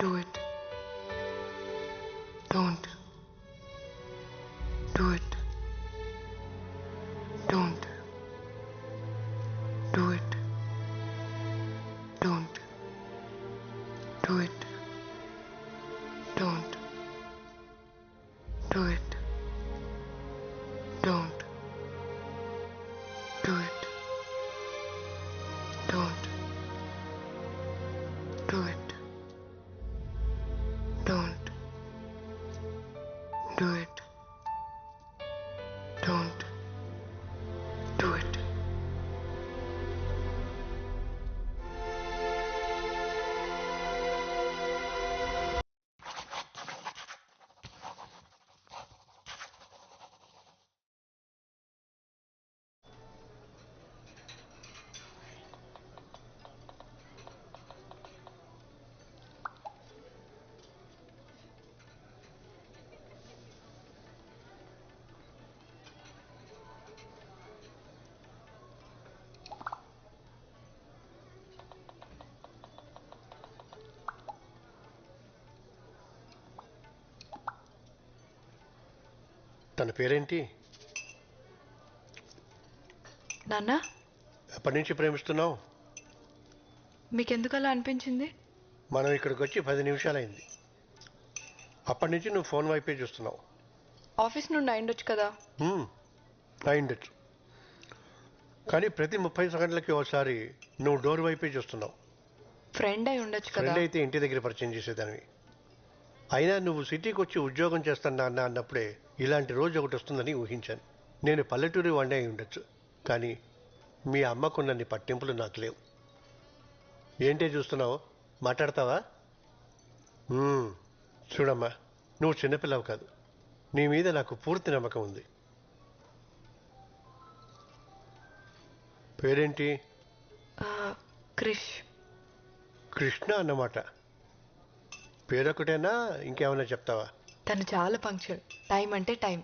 Do it. Don't. Do it. Don't. Do it. Don't. Do it. Don't. Do it. Don't. Do it. Don't. Do it. Don't. Do it. Don't. Do it. తన పేరేంటి? నాన్న, ఎప్పటి నుంచి ప్రేమిస్తున్నావు? మీకెందుకు అలా అనిపించింది? మనం ఇక్కడికి వచ్చి 10 నిమిషాలైంది. అప్పటి నుంచి నువ్వు ఫోన్ వైపే చూస్తున్నావు. ఆఫీస్ నుండి అయిండొచ్చు కదా. అయిండొచ్చు, కానీ ప్రతి 30 సెకండ్లకి ఒకసారి నువ్వు డోర్ వైపే చూస్తున్నావు. ఫ్రెండ్ అయి ఉండొచ్చు కదా. ఫ్రెండ్ అయితే ఇంటి దగ్గర పరిచయం చేసేదానివి. అయినా నువ్వు సిటీకి వచ్చి ఉద్యోగం చేస్తున్నా అన్నప్పుడే ఇలాంటి రోజు ఒకటి వస్తుందని ఊహించాను. నేను పల్లెటూరి వాడినే అయి ఉండొచ్చు, కానీ మీ అమ్మకున్నన్ని పట్టింపులు నాకు లేవు. ఏంటే చూస్తున్నావు? మాట్లాడతావా? చూడమ్మా, నువ్వు చిన్నపిల్లవు కాదు. నీ మీద నాకు పూర్తి నమ్మకం ఉంది. పేరేంటి? క్రిష్. కృష్ణ అన్నమాట. పేరొకటేనా, ఇంకేమైనా చెప్తావా? తను చాలా పంక్చువల్. టైం అంటే టైం.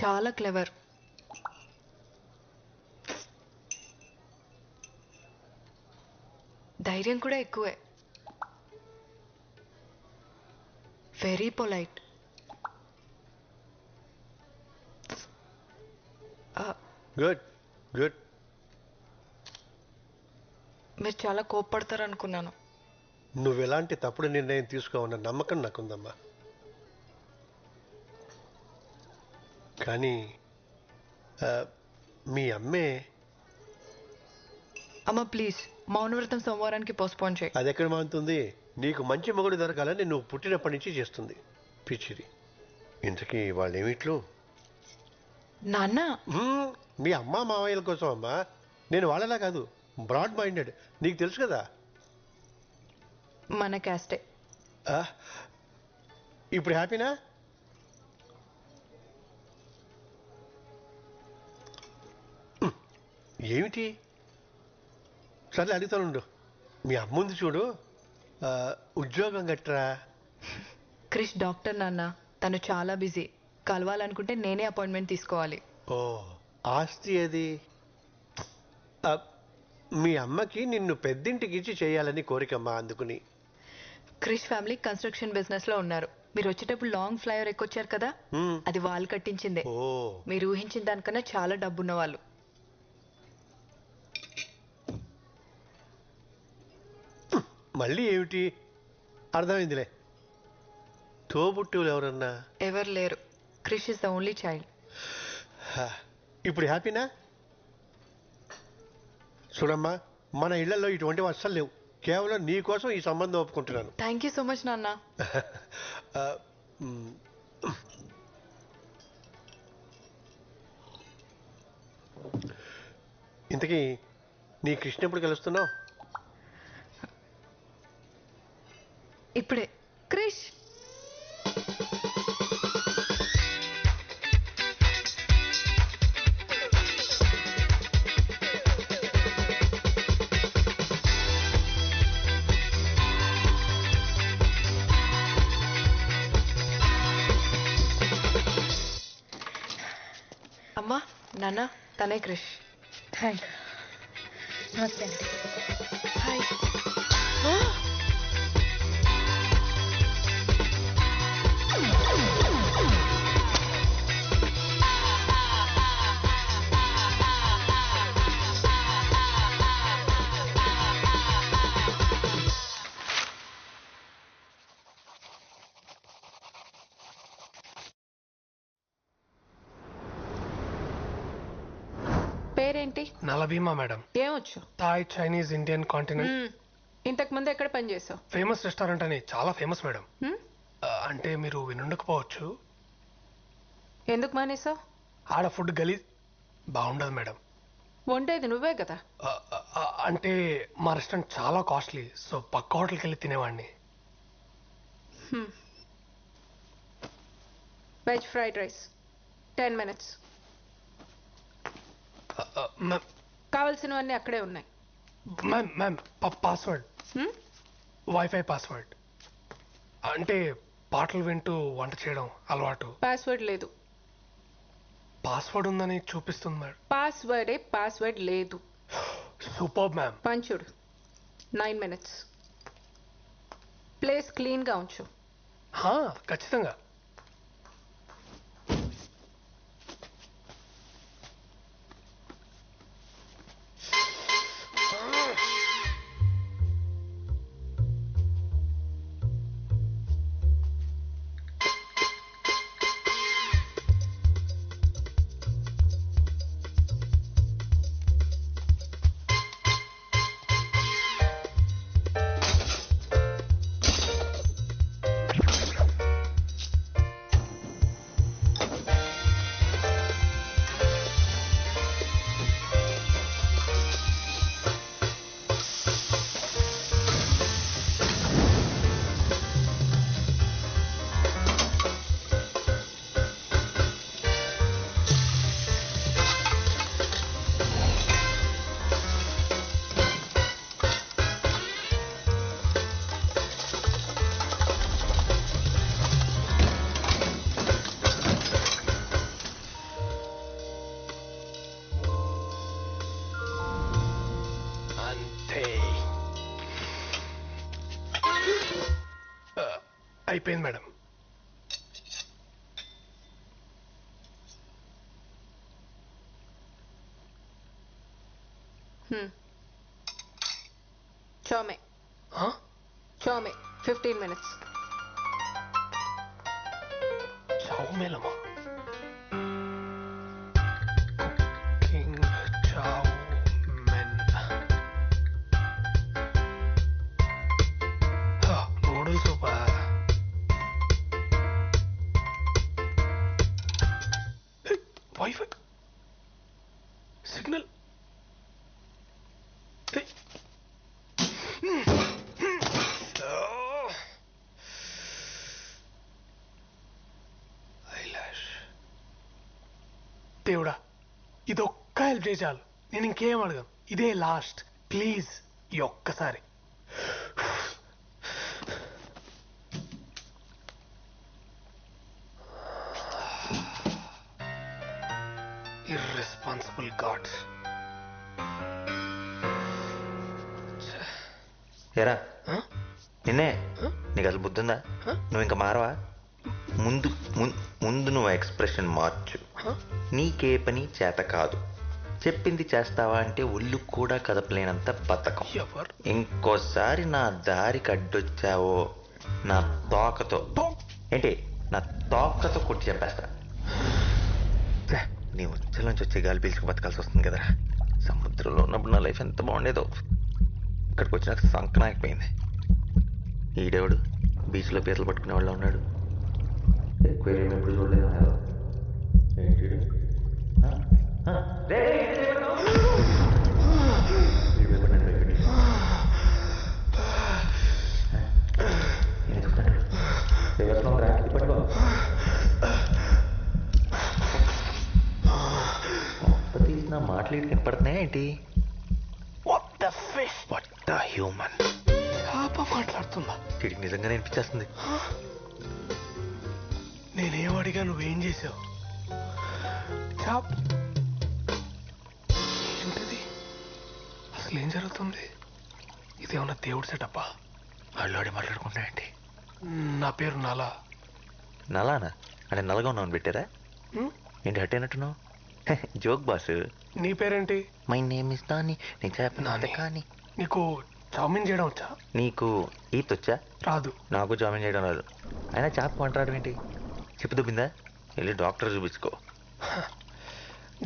చాలా క్లెవర్. ధైర్యం కూడా ఎక్కువే. Very polite. Good good. మీరు చాలా కోప్పడతారు అనుకున్నాను. నువ్వు ఎలాంటి తప్పుడు నిర్ణయం తీసుకోవన్న నమ్మకం నాకుందమ్మా. కానీ మీ అమ్మే. అమ్మ ప్లీజ్, మౌనవ్రతం సోమవారానికి పోస్ట్పోన్ చేయి. అది ఎక్కడ మానుతుంది? నీకు మంచి మొగుడు దొరకాలని నువ్వు పుట్టినప్పటి నుంచి చేస్తుంది పిచ్చిది. ఇంతకీ వాళ్ళేమిట్లు? నాన్న, మీ అమ్మ మావయ్యల కోసం అమ్మా. నేను వాళ్ళలా కాదు, బ్రాడ్ మైండెడ్. నీకు తెలుసు కదా. మన క్యాస్టే. ఇప్పుడు హ్యాపీనా? ఏమిటి? సర్లే అడుగుతానుండు. మీ అమ్ముంది చూడు, ఉద్యోగం గట్రా. క్రిష్ డాక్టర్ నాన్న. తను చాలా బిజీ. కలవాలనుకుంటే నేనే అపాయింట్మెంట్ తీసుకోవాలి. ఓ, ఆస్తి అది. మీ అమ్మకి నిన్ను పెద్దింటికి ఇచ్చి చేయాలని కోరికమ్మా. అందుకుని క్రిష్ ఫ్యామిలీ కన్స్ట్రక్షన్ బిజినెస్ లో ఉన్నారు. మీరు వచ్చేటప్పుడు లాంగ్ ఫ్లైఓవర్ ఎక్కొచ్చారు కదా, అది వాళ్ళు కట్టించిందే. ఓ, మీరు ఊహించిన దానికన్నా చాలా డబ్బున్న వాళ్ళు. మళ్ళీ ఏమిటి? అర్థమైందిలే. తోబుట్టువులు ఎవరన్నా? ఎవరు లేరు. Krish is the only child. ఇప్పుడు హ్యాపీనా? చూడమ్మా, మన ఇళ్లలో ఇటువంటివి అస్సలు లేవు. కేవలం నీ కోసం ఈ సంబంధం ఒప్పుకుంటున్నాను. థ్యాంక్ యూ సో మచ్ నాన్న. ఇంతకీ నీ కృష్ణ ఎప్పుడు కలుస్తున్నావు? ఇప్పుడే. క్రిష్, అమ్మా నాన్న తనే క్రిష్. హాయ్. నమస్తే అండి. హాయ్. పేరేంటి? నలభీమా మేడం. ఏమొచ్చు? Thai, Chinese, Indian, continent. ఇంతకు ముందు ఎక్కడ పని చేసావు? ఫేమస్ రెస్టారెంట్ అని చాలా ఫేమస్ మేడం. అంటే మీరు వినుండకపోవచ్చు. ఎందుకు మానేసావు? ఆడ ఫుడ్ గలీజ్ బాగుండదు మేడం. వండేది నువ్వే కదా. అంటే మా రెస్టారెంట్ చాలా కాస్ట్లీ, సో పక్క హోటల్కి వెళ్ళి తినేవాడిని. Veg fried rice 10 minutes. కావలసినవన్నీ అక్కడే ఉన్నాయి. Ma'am password, wifi password. అంటే పాటలు వింటూ వంట చేయడం అలవాటు. పాస్వర్డ్ లేదు. పాస్వర్డ్ ఉందని చూపిస్తుంది మేడం. పాస్వర్డ్ లేదు. Super ma'am. పంచుడు 9 minutes. ప్లేస్ క్లీన్ గా ఉంచు. ఖచ్చితంగా. అయిపోయింది మేడం. చోమే 15 minutes. చౌమేలమా? Cooking chowmein. Noodles wifi signal. దేవుడా, ఇదొక్క హెల్ప్ చేయి చాలు. నేను ఇంకేం అడగను. ఇదే లాస్ట్. ప్లీజ్ ఈ ఒక్కసారి. Irresponsible gods. ఏరా నిన్నే, నీకు అసలు బుద్ధుందా? నువ్వు ఇంకా మారవా? ముందు ముందు నువ్వు ఎక్స్ప్రెషన్ మార్చు. నీకే పని చేత కాదు. చెప్పింది చేస్తావా అంటే ఒళ్ళు కూడా కదపలేనంత బతకం. ఇంకోసారి నా దారికి అడ్డొచ్చావో నా తోకతో నా తోకతో కొట్టి చెప్పేస్తా. నీ ఉచ్చలోంచి వచ్చే గాలి పీల్చుకు బతకాల్సి వస్తుంది కదరా. సముద్రంలో ఉన్నప్పుడు నా లైఫ్ ఎంత బాగుండేదో. ఇక్కడికి వచ్చినాక సంకనాకపోయింది. ఈడేవాడు బీచ్లో పీతలు పట్టుకునే వాళ్ళు ఉన్నాడు. ఎక్వేరియం ఎప్పుడు చూడలేదు. తీసిన మాటలు ఇటు కనపడుతున్నాయా ఏంటి? హ్యూమన్ మాట్లాడుతుందా? వీడికి నిజంగానే అనిపించేస్తుంది. నేనేం అడిగా, నువ్వేం చేసావు? అసలు ఏం జరుగుతుంది? ఇదేమన్నా దేవుడు సెటప్పా? వాళ్ళు మాట్లాడుకుంటాయండి. నా పేరు నాలా. నలానా అంటే నల్లగా ఉన్నావు పెట్టారా? హ్మ్? ఏంటి హట్ అయినట్టున్నావు? Joke boss. నీ పేరేంటి? My name is Nani. నేను చెప్పిన నాని. కానీ నీకు చావుమీన్ చేయడం వచ్చా? నీకు ఈత్ వచ్చా? రాదు. నాకు జాయిన్ చేయడం రాదు. అయినా చేప మాట్లాడడం ఏంటి? చెప్పు దుబ్బిందా? వెళ్ళి డాక్టర్ చూపించుకో.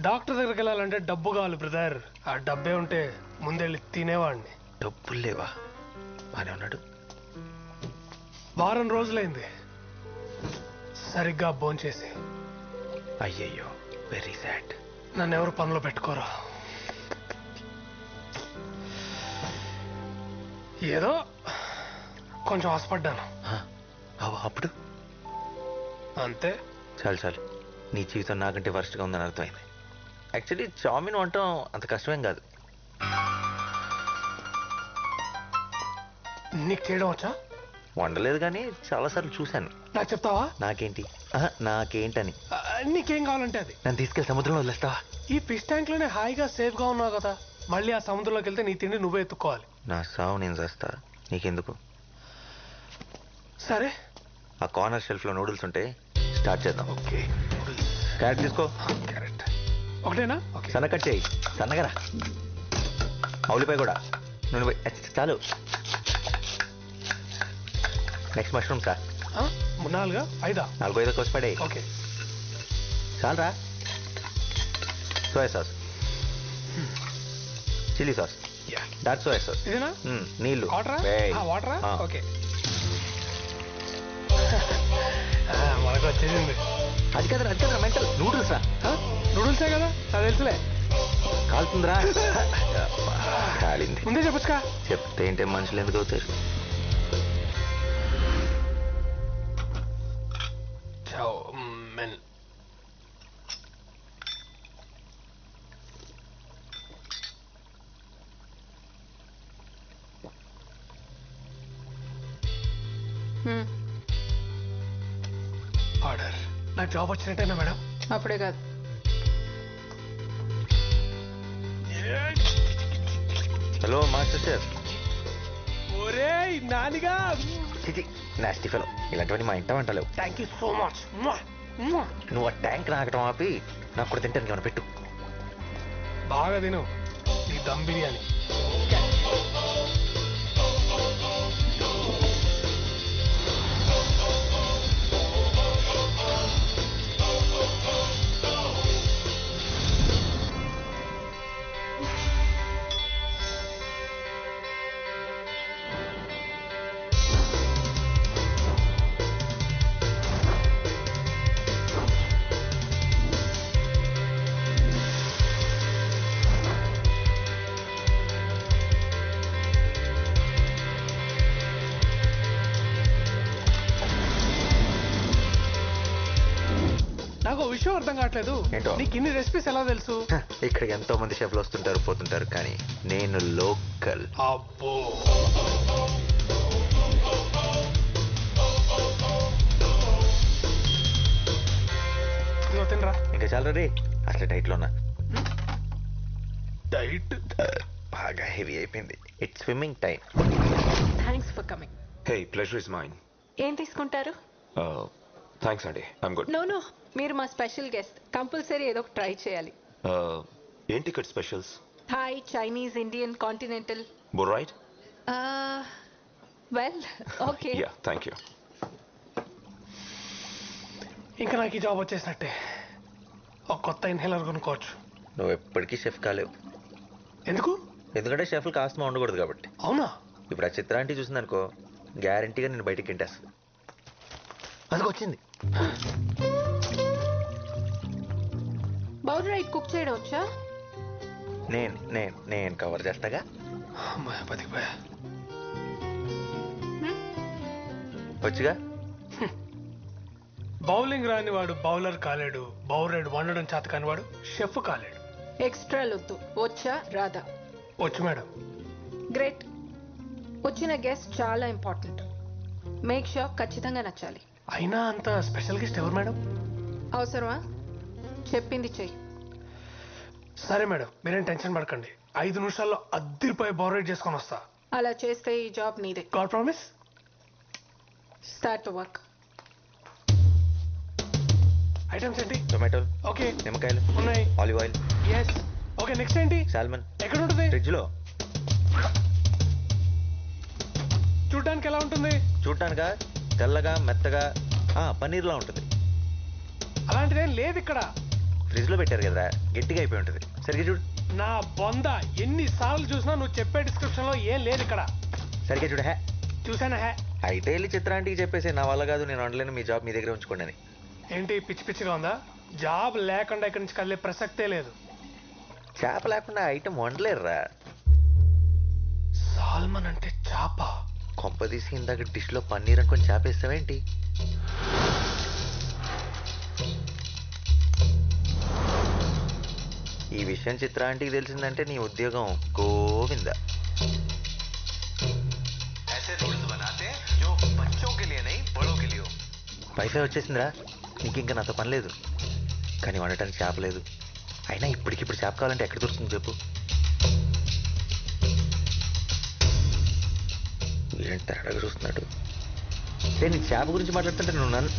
డాక్టర్ దగ్గరికి వెళ్ళాలంటే డబ్బు కావాలి బ్రదర్. ఆ డబ్బే ఉంటే ముందెళ్ళి తినేవాడిని. డబ్బులు లేవా? బానే ఉన్నాడు. వారం రోజులైంది సరిగ్గా భోంచేసి. అయ్యయ్యో, వెరీ సాడ్. నన్ను ఎవరు పనిలో పెట్టుకోరా. ఏదో కొంచెం ఆశపడ్డాను అప్పుడు అంతే. చాలు చాలు, నీ జీవితం నాకంటే వర్స్ట్గా ఉందని అర్థమైంది. యాక్చువల్లీ చామిన్ వంటం అంత కష్టమేం కాదు. నీకు చేయడం వచ్చా? వండలేదు కానీ చాలాసార్లు చూశాను. నాకు చెప్తావా? నాకేంటి? నాకేంటని. నీకేం కావాలంటే అది. నన్ను తీసుకెళ్ళి సముద్రంలో వదిలేస్తావా? ఈ ఫిష్ ట్యాంక్ లోనే హాయిగా సేఫ్ గా ఉన్నావు కదా. మళ్ళీ ఆ సముద్రంలోకి వెళ్తే నీ తిండి నువ్వే ఎత్తుక్కోవాలి. నా సావు నేను చేస్తా, నీకెందుకు? సరే. ఆ కార్నర్ షెల్ఫ్ లో నూడిల్స్ ఉంటే స్టార్ట్ చేద్దాం. ఓకే. క్యారెట్ తీసుకో. క్యారెట్ ఒకటేనా? ఓకే. సన్న కట్ చేయి, సన్నగరా. ఉల్లిపాయ కూడా. నూనె పోయి. చాలు. Next mushroom sir. 4 5 4 5 కోసి పడే. ఓకే. చాలరా. Soya sauce, chilli sauce, dark soya sauce. ఇదేనా? నీళ్ళు. వాటరా? వేయ్. వాటరా? ఆ. ఓకే. మనకు వచ్చేసింది. అది కదరా, అది కదరా మెంటల్. నూడిల్స్ రా. నూడిల్సే కదా, నాకు తెలుసులే. కాలుతుందిరా. కాలింది. ముందే చెప్పొచ్చుగా. చెప్తే ఏంటే మనుషులు ఎందుకు అవుతారు? చావుమెన్. ఆర్డర్. నాకు జాబ్ వచ్చినట్టేనా మేడం? అప్పుడే కాదు. Hello master chef. ఒరే నానిగా. చిచి, నాస్టీ ఫెలో. ఇలాంటివన్నీ మా ఇంట వంటలేవు. Thank you so much. నువ్వు ఆ ట్యాంక్ నాకటం ఆపి నాకు కూడా తింటాను ఏమైనా పెట్టు. బాగా తిను నీ దమ్ బిర్యానీ. నాకు ఓ విషయం అర్థం కావట్లేదు. ఏంటో? నీకు ఇన్ని రెసిపీస్ ఎలా తెలుసు? ఇక్కడికి ఎంతో మంది షెఫ్లు వస్తుంటారు పోతుంటారు, కానీ నేను లోకల్. అబ్బో. ఇదిగో తినరా. ఇంకా చాలా రే, అసలు డైట్లో ఉన్నా. డైట్ బాగా హెవీ అయిపోయింది. It's swimming time. Thanks for coming. Hey, pleasure is mine. ఏం తీసుకుంటారు? Thanks, Andy. I'm good. No no, మీరు మా స్పెషల్ గెస్ట్. కంపల్సరీ ఏదో ఒక ట్రై చేయాలి. ఏం ticket specials? Thai, Chinese, Indian, continental. Both right? Well okay. Yeah, thank you. ఇంకా నాకు ఈ జాబ్ వచ్చేసినట్టే. ఒక కొత్త ఇన్హేలర్ కొనుక్కోవచ్చు. నువ్వు ఎప్పటికీ షెఫ్ కాలేవు. ఎందుకు? ఎందుకంటే షెఫ్లు కాస్త ఉండకూడదు కాబట్టి. అవునా? ఇప్పుడు ఆ చిత్రాంటి చూసిందనుకో, గ్యారంటీగా నేను బయటికి తింటేస్తుంది. అందుకు వచ్చింది. బౌల్ రైట్ కుక్ చేయడం వచ్చా? నేను కవర్ చేస్తాగా. అమ్మాయి బతికిపోయా. వచ్చుగా. బౌలింగ్ రాని వాడు బౌలర్ కాలేడు. బౌలర్ వండడం చేత కాని వాడు షెఫ్ కాలేడు. ఎక్స్ట్రా లొద్దు. వచ్చా రాదా? వచ్చు మేడం. గ్రేట్. వచ్చిన గెస్ట్ చాలా ఇంపార్టెంట్. మేక్ షూర్ ఖచ్చితంగా నచ్చాలి. అయినా అంత స్పెషల్ గెస్ట్ ఎవరు మేడం? అవసరమా? చెప్పింది చెయ్యి. సరే మేడం, మీరేం టెన్షన్ పడకండి. 5 నిమిషాల్లో అద్దరిపోయి బోరేట్ చేసుకొని వస్తా. అలా చేస్తే ఈ జాబ్ నీదే. God promise. Start to work. Items ఏంటి? టొమాటోలు, ఓకే నిమ్మకాయలు, ఉన్నాయి. Olive oil, yes. Okay next ఏంటి? సాల్మన్. ఎక్కడ ఉంటుంది? ఫ్రిడ్జ్ లో. చూడడానికి ఎలా ఉంటుంది? చూడటానికా? తెల్లగా మెత్తగా పన్నీర్లా ఉంటుంది. అలాంటిదేం లేదు ఇక్కడ. ఫ్రిడ్జ్ లో పెట్టారు కదా, గట్టిగా అయిపోయి ఉంటుంది. సరిగ్గా చూడు. నా బొంద ఎన్నిసార్లు చూసినా నువ్వు చెప్పే డిస్క్రిప్షన్ లో ఏం లేదు ఇక్కడ. సరిగ్గా చూడు. చూసానా? అయితే వెళ్ళి చిత్రాంటికి చెప్పేసి నా వల్ల కాదు, నేను వండలేను, మీ జాబ్ మీ దగ్గర ఉంచుకోండి అని. ఏంటి పిచ్చి పిచ్చిగా ఉందా? జాబ్ లేకుండా ఇక్కడి నుంచి కదిలే ప్రసక్తే లేదు. చేప లేకుండా ఐటమ్ వండలేరురా. సాల్మన్ అంటే చేప? కొంపదీసి ఇందాక డిష్ లో పన్నీర్ అనుకొని చేప వేస్తావేంటి? ఈ విషయం చిత్రాంటికి తెలిసిందంటే నీ ఉద్యోగం గోవింద. వైఫై వచ్చేసిందిరా, నీకింకా నాతో పని లేదు. కానీ వండటానికి చేప లేదు. అయినా ఇప్పటికిప్పుడు చేప కావాలంటే ఎక్కడ దొరుకుతుంది చెప్పు? ఏంటి తేడాగా చూస్తున్నాడు? నేను చేప గురించి మాట్లాడుతుంటే నువ్వు నన్ను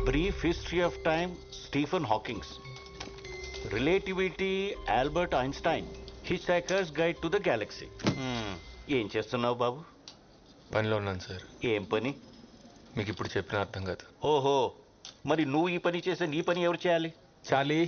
Brief History of Time, Stephen Hawking. Relativity, Albert Einstein. Hitchhiker's Guide to the Galaxy. ఏం చేస్తున్నావు బాబు? పనిలో ఉన్నాను సార్. ఏం పని? మీకు ఇప్పుడు చెప్పిన అర్థం కాదు. ఓహో, మరి నువ్వు ఈ పని చేస్తే నీ పని ఎవరు చేయాలి? చాలీ.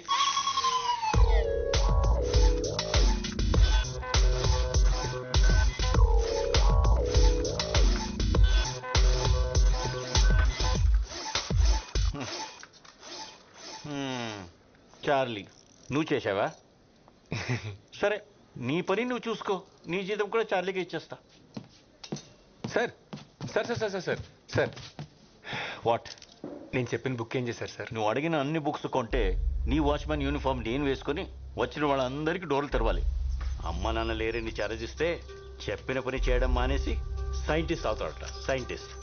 చార్లీ, నువ్వు చేసావా? సరే, నీ పని నువ్వు చూసుకో. నీ జీతం కూడా చార్లీకి ఇచ్చేస్తా. Sir sir sir sir sir sir what? నేను చెప్పిన బుక్ ఏం చేశారు సార్? నువ్వు అడిగిన అన్ని బుక్స్ కొంటే నీ వాచ్మెన్ యూనిఫామ్ నేను వేసుకుని వచ్చిన వాళ్ళందరికీ డోర్లు తెరవాలి. అమ్మ నాన్న లేరని చారజిస్తే చెప్పిన పని చేయడం మానేసి సైంటిస్ట్ అవుతాడట. Scientist.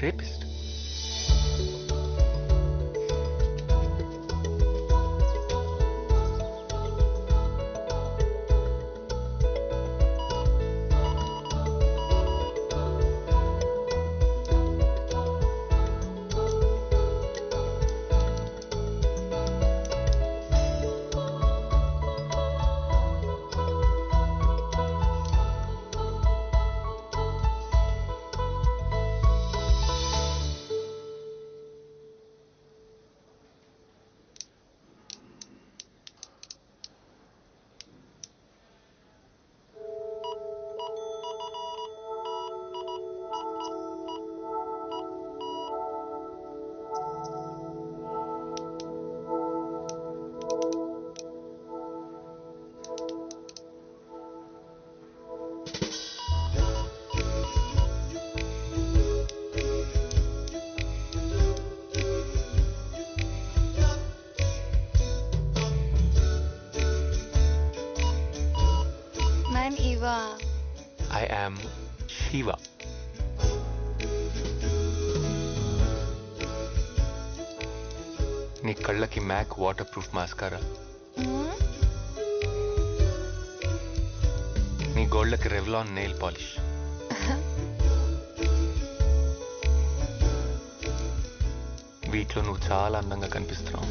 Rapist. I'm Eva. I am Shiva. నీ కళ్ళకి మ్యాక్ వాటర్ ప్రూఫ్ మాస్కారా, నీ గోళ్ళకి రెవ్లాన్ నెయిల్ పాలిష్, వీటిలో నువ్వు చాలా అందంగా కనిపిస్తున్నావు.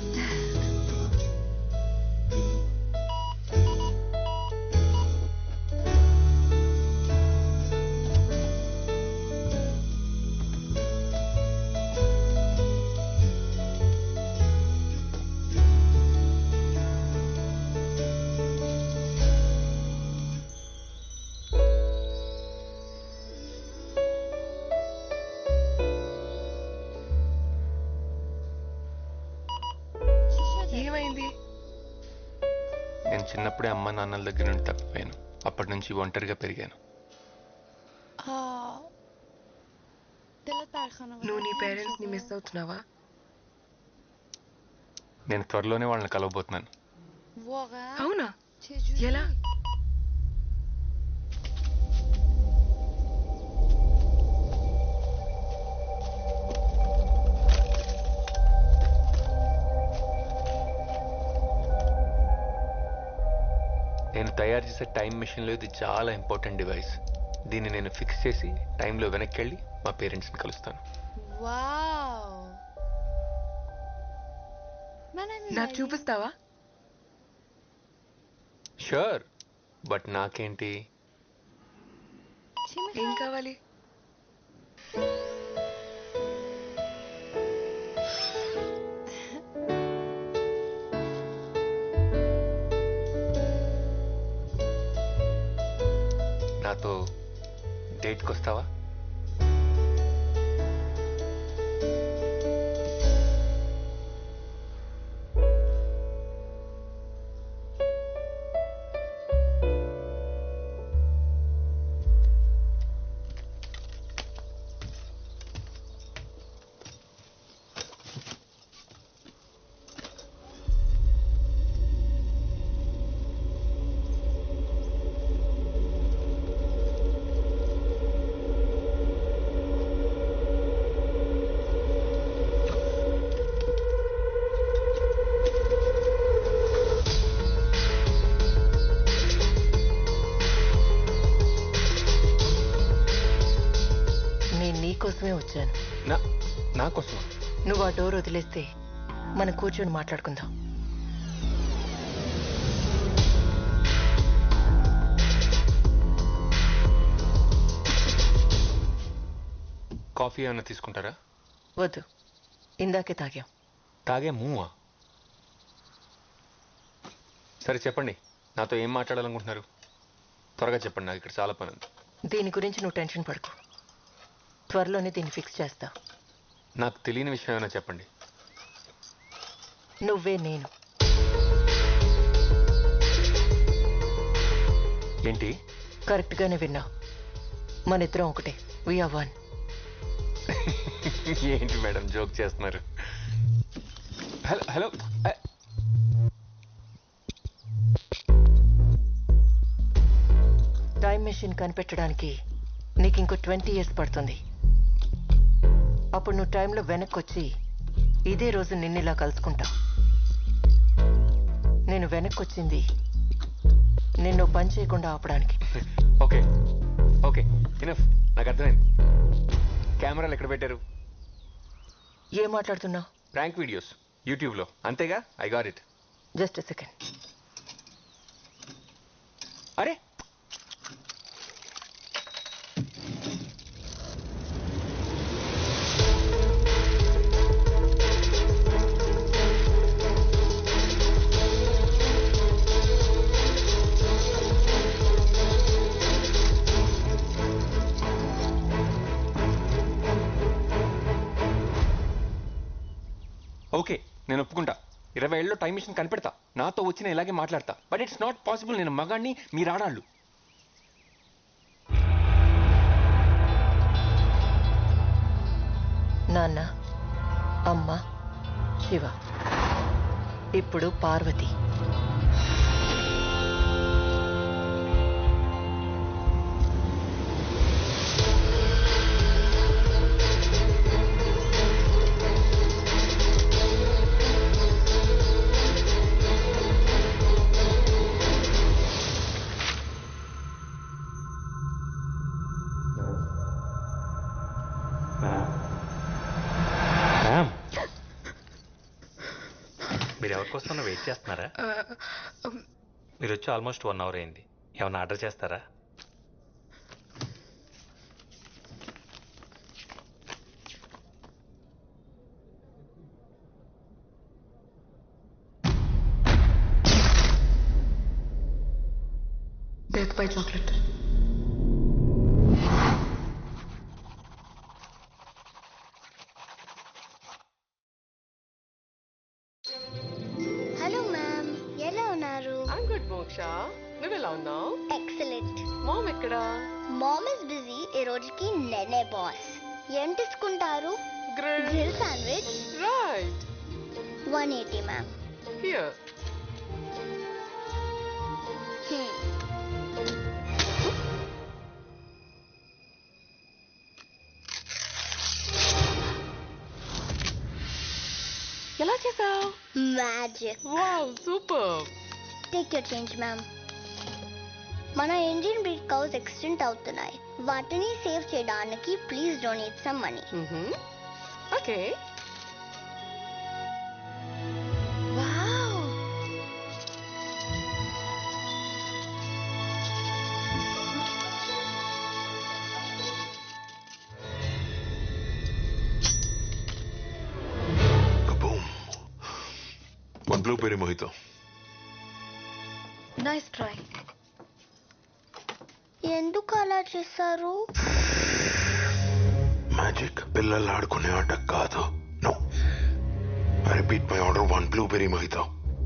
ఏమైంది? నేను చిన్నప్పుడే అమ్మ నాన్నల దగ్గర నుండి తప్పిపోయాను. అప్పటి నుంచి ఒంటరిగా పెరిగాను. నువ్వు నీ పేరెంట్స్ ని మిస్ అవుతున్నావా? నేను త్వరలోనే వాళ్ళని కలవబోతున్నాను. అవునా? ఎలా? నేను తయారు చేసే టైం మిషన్లో ఇది చాలా ఇంపార్టెంట్ డివైస్. దీన్ని నేను ఫిక్స్ చేసి టైంలో వెనక్కి వెళ్ళి మా పేరెంట్స్ని కలుస్తాను. నాకు చూపిస్తావా? షూర్, బట్ నాకేంటి? ఏం కావాలి? నాతో డేట్కి వస్తావా? కోసమే వచ్చాను. నా కోసం? నువ్వు ఆ డోర్ వదిలేస్తే మనం కూర్చొని మాట్లాడుకుందాం. కాఫీ ఏమైనా తీసుకుంటారా? వద్దు, ఇందాకే తాగాం. తాగే మూవా? సరే చెప్పండి, నాతో ఏం మాట్లాడాలనుకుంటున్నారు? త్వరగా చెప్పండి, నాకు ఇక్కడ చాలా పని ఉంది. దీని గురించి నువ్వు టెన్షన్ పడకు, త్వరలోనే దీన్ని ఫిక్స్ చేస్తా. నాకు తెలియని విషయం ఏమైనా చెప్పండి. నువ్వే నేను. ఏంటి? కరెక్ట్గానే విన్నావు, మన ఇద్దరం ఒకటే. We are one. ఏంటి మేడం జోక్ చేస్తున్నారు? హలో హలో, టైం మెషిన్ కనిపెట్టడానికి నీకు ఇంకో 20 years పడుతుంది. అప్పుడు నువ్వు టైంలో వెనక్కి వచ్చి ఇదే రోజు నిన్నిలా కలుసుకుంటా. నేను వెనక్కి వచ్చింది నిన్ను పని చేయకుండా ఆపడానికి. ఓకే ఓకే ఇనఫ్, నాకు అర్థమైంది. కెమెరాలు ఎక్కడ పెట్టారు? ఏం మాట్లాడుతున్నావు? ప్రాంక్ వీడియోస్ యూట్యూబ్లో, అంతేగా? I got it. Just second. అరే ఓకే, నేను ఒప్పుకుంటా. 20 ఏళ్ళలో టైం మిషన్ కనిపెడతా, నాతో వచ్చిన ఇలాగే మాట్లాడతా. But it's not possible. నేను మగాడిని, మీరు ఆడాళ్ళు. నాన్న, అమ్మ, శివ, ఇప్పుడు పార్వతి. మీరు ఎవరికోసం వెయిట్ చేస్తున్నారా? మీరు వచ్చి ఆల్మోస్ట్ 1 అవర్ అయింది. ఏమన్నా ఆర్డర్ చేస్తారా? Death by chocolate. Hello ma'am, ఎలా ఉన్నారు? ఐమ్ గుడ్ మోక్ష, నువ్వెలా ఉన్నావు? ఎక్సలెంట్. మామ్ ఎక్కడా? Mom is busy. ఈ రోజుకి నేనే బాస్. ఏం తీసుకుంటారు? Grill sandwich. Right. 180 ma'am. Here. ఎలా చేసావు? Magic. Wow, super. Take your change ma'am. మన ఇండియన్ బ్రీడ్ కౌస్ ఎక్స్టెంట్ అవుతున్నాయి. వాటిని సేవ్ చేయడానికి please donate some money. Okay. Wow. One blueberry mojito. Nice try. ఎందుకు అలా చేశారు? మ్యాజిక్ పిల్లలు ఆడుకునే ఆట కాదు. No. I repeat my order. One blueberry mojito.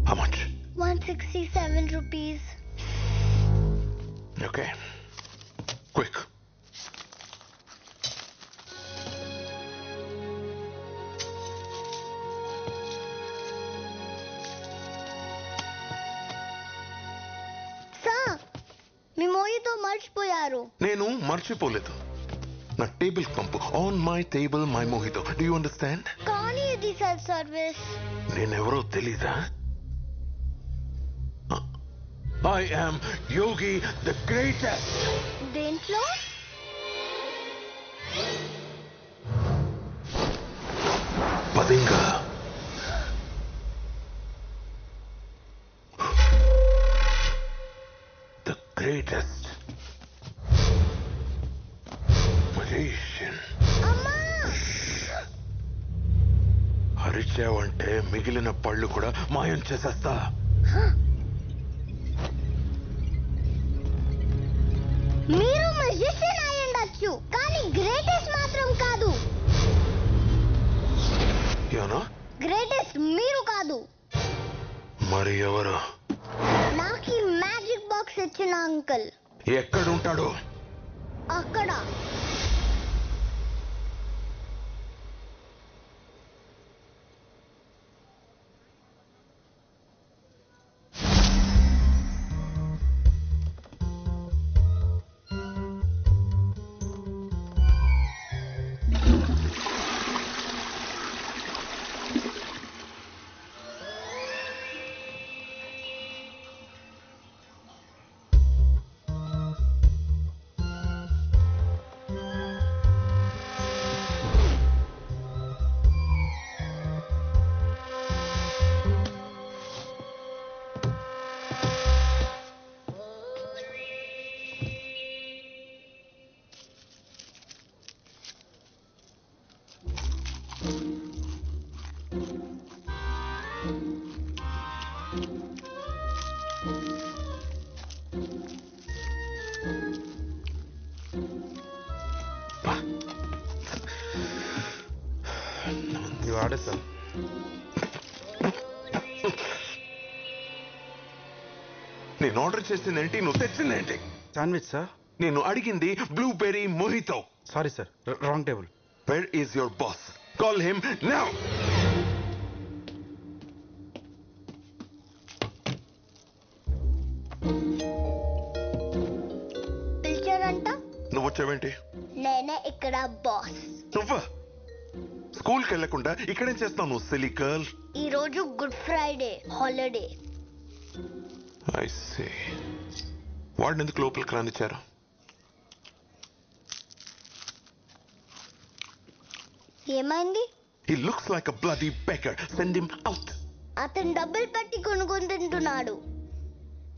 How much? 167 rupees. Okay. Quick. Sir, మీ మోయితో మర్చిపోయారు. నేను మర్చిపోలేదు. నా టేబుల్ పంపు. On my table my mojito. Do you understand? కానీ ఇది సెల్ఫ్ సర్వీస్. నేనెవరో తెలీదా? I am Yogi the greatest. దేంట్లో? పదింగా. The greatest magician. అరిచావంటే మిగిలిన పళ్ళు కూడా మాయం చేసేస్తా. మీరు మెజిషియన్ అయి ఉండొచ్చు, కానీ గ్రేటెస్ట్ మాత్రం కాదు. ఏనా? గ్రేటెస్ట్ మీరు కాదు. మరి ఎవరు? నాకు ఈ మ్యాజిక్ బాక్స్ ఇచ్చిన అంకుల్. ఎక్కడుంటాడు? అక్కడ. ఇవి వాడే సార్. నేను ఆర్డర్ చేసిందేంటి, నువ్వు తెచ్చిందేంటి? Sandwich sir. నేను అడిగింది blueberry mojito. Sorry sir, wrong table. Where is your boss? Call him now. పిలిచారంట. నువ్వు వచ్చావేంటి? నేనే ఇక్కడ బాస్. నువ్వా? స్కూల్కి వెళ్లకుండా ఇక్కడేం చేస్తావు నువ్వు, సిలీ గర్ల్? ఈ రోజు good Friday holiday. I see. వాడిని ఎందుకు లోపలికి రానిచ్చారు? ఏమైంది? He looks like a bloody beggar. Send him out. అతను డబ్బులు పెట్టి కొనుక్కొని తింటున్నాడు.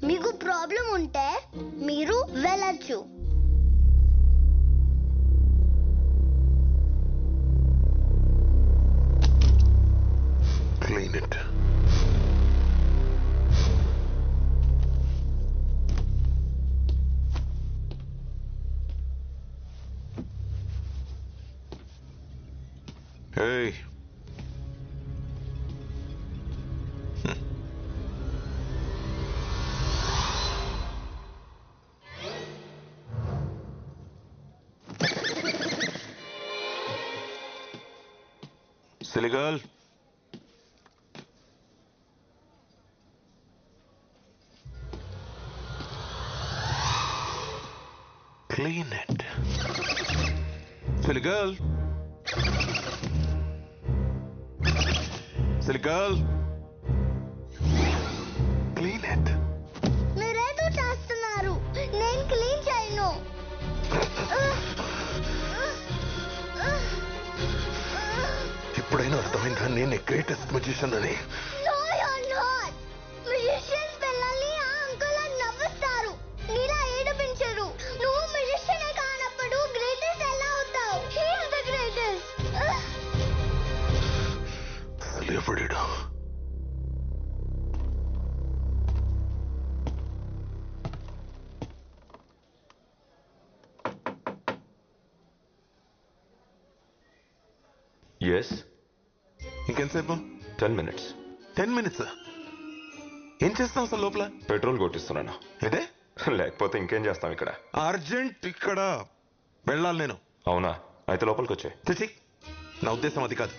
మీకు ప్రాబ్లం ఉంటే మీరు వెళ్ళచ్చు. Clean it. Hey. Silly girl. Clean it. Silly girl. Silly girl. Clean it. మీరేదో చేస్తున్నారు. నేను క్లీన్ చేయను. ఇప్పుడైనా అర్థమైందా నేను గ్రేటెస్ట్ మ్యూజిషియన్ అని? No, you're not. Musicians పిల్లల్ని ఆ అంకుల్ అని నవ్వుస్తారు. నీలా ఏడిపించరు. నువ్వు musician కానప్పుడు గ్రేటెస్ట్ ఎలా అవుతావు? He is the greatest. అసలు ఎవడిడా? ఎస్. ఇంకెంతసేపు? 10 minutes. 10 minutes? ఏం చేస్తాం అసలు లోపల? పెట్రోల్ కొట్టిస్తున్నాను. ఇదే? లేకపోతే ఇంకేం చేస్తాం ఇక్కడ? అర్జెంట్ ఇక్కడ వెళ్ళాలి నేను. అవునా? అయితే లోపలికి వచ్చాయి. చిచి, నా ఉద్దేశం అది కాదు.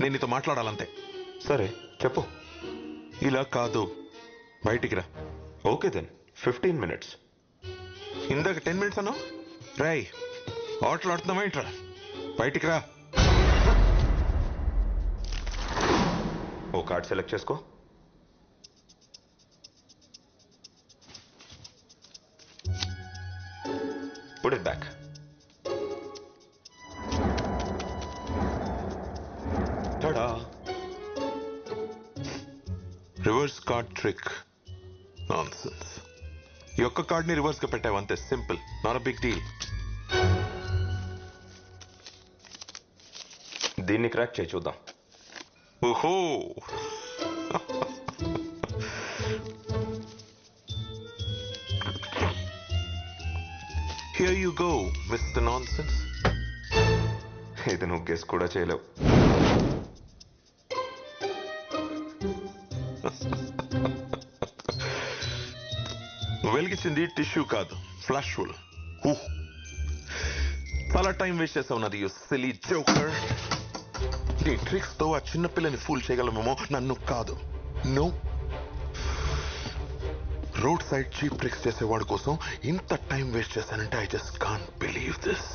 నేను నీతో మాట్లాడాలంతే. సరే చెప్పు. ఇలా కాదు, బయటికి రా. Okay then 15 minutes. ఇందాక 10 minutes అన్నావు. రాయ్, ఆటలు ఆడుతున్నావా ఏంట్రా? బయటికి రా. ఓ కార్డ్ సెలెక్ట్ చేసుకో. Put it back. Ta-da. Reverse card trick. Nonsense. ఈ ఒక్క కార్డ్ని రివర్స్ గా పెట్టావు అంతే. Simple, not a big deal. దీన్ని క్రాక్ చేయి చూద్దాం. ఓహో, here you go mister nonsense. ఇది నువ్వు గెస్ కూడా చేయలేవు. వెలిగించింది టిష్యూ కాదు, ఫ్లాష్ ఫుల్. చాలా టైం వేస్ట్ చేసావు నాది, యు సిలీ జోకర్. నీ ట్రిక్స్ తో ఆ చిన్నపిల్లని ఫూల్ చేయగలమేమో, నన్ను కాదు. No, road side cheap tricks చేసేవాడి కోసం ఇంత టైం వేస్ట్ చేశానంటే I just can't believe this.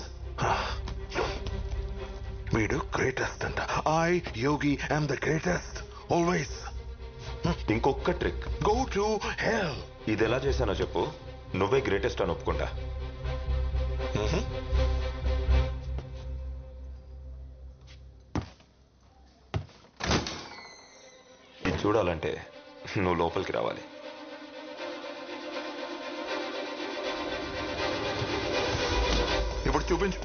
వీడు గ్రేటెస్ట్ అంట. I Yogi I'm the greatest always. ఇంకొక ట్రిక్. Go to hell. ఇది ఎలా చేశానో చెప్పు, నువ్వే గ్రేటెస్ట్ అని ఒప్పుకుంటా. ఇది చూడాలంటే నువ్వు లోపలికి రావాలి. ఇప్పుడు చూపించు.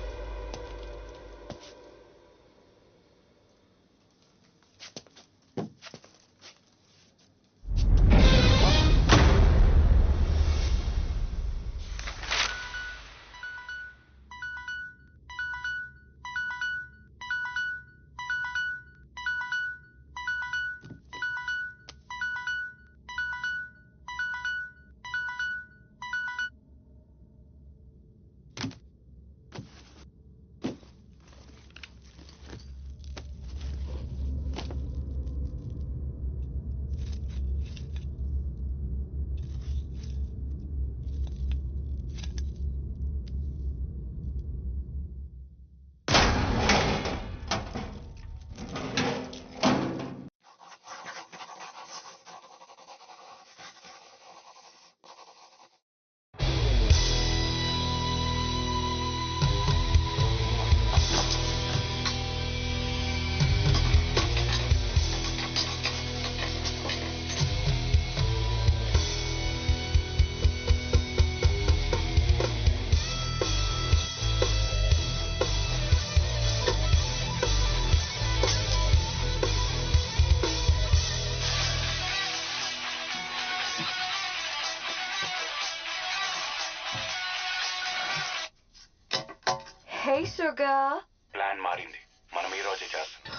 హే షుగర్. ప్లాన్ మారింది. మనం ఈ రోజే చేస్తాం.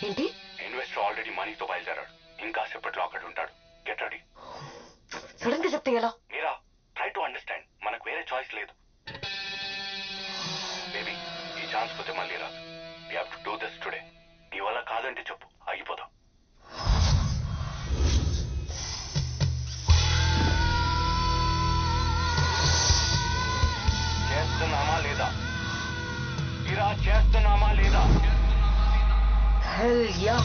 ఏంటి? ఇన్వెస్టర్ ఆల్రెడీ మనీతో బయలుదేరాడు. ఇంకా సేపట్లో అక్కడ ఉంటాడు. Get ready. సడన్ గా చెప్తే ఎలా? మీరా ట్రై టు అండర్స్టాండ్. మనకు వేరే చాయిస్ లేదు. బేబీ ఈ ఛాన్స్ పోతే మళ్ళీ రాదు. We have to do this today. నీ వల్ల కాదంటే చెప్పు, ఆగిపోదాం. చేస్తున్నామా లేదా? మీరా చేస్తున్నామా లేదా? Hell yeah.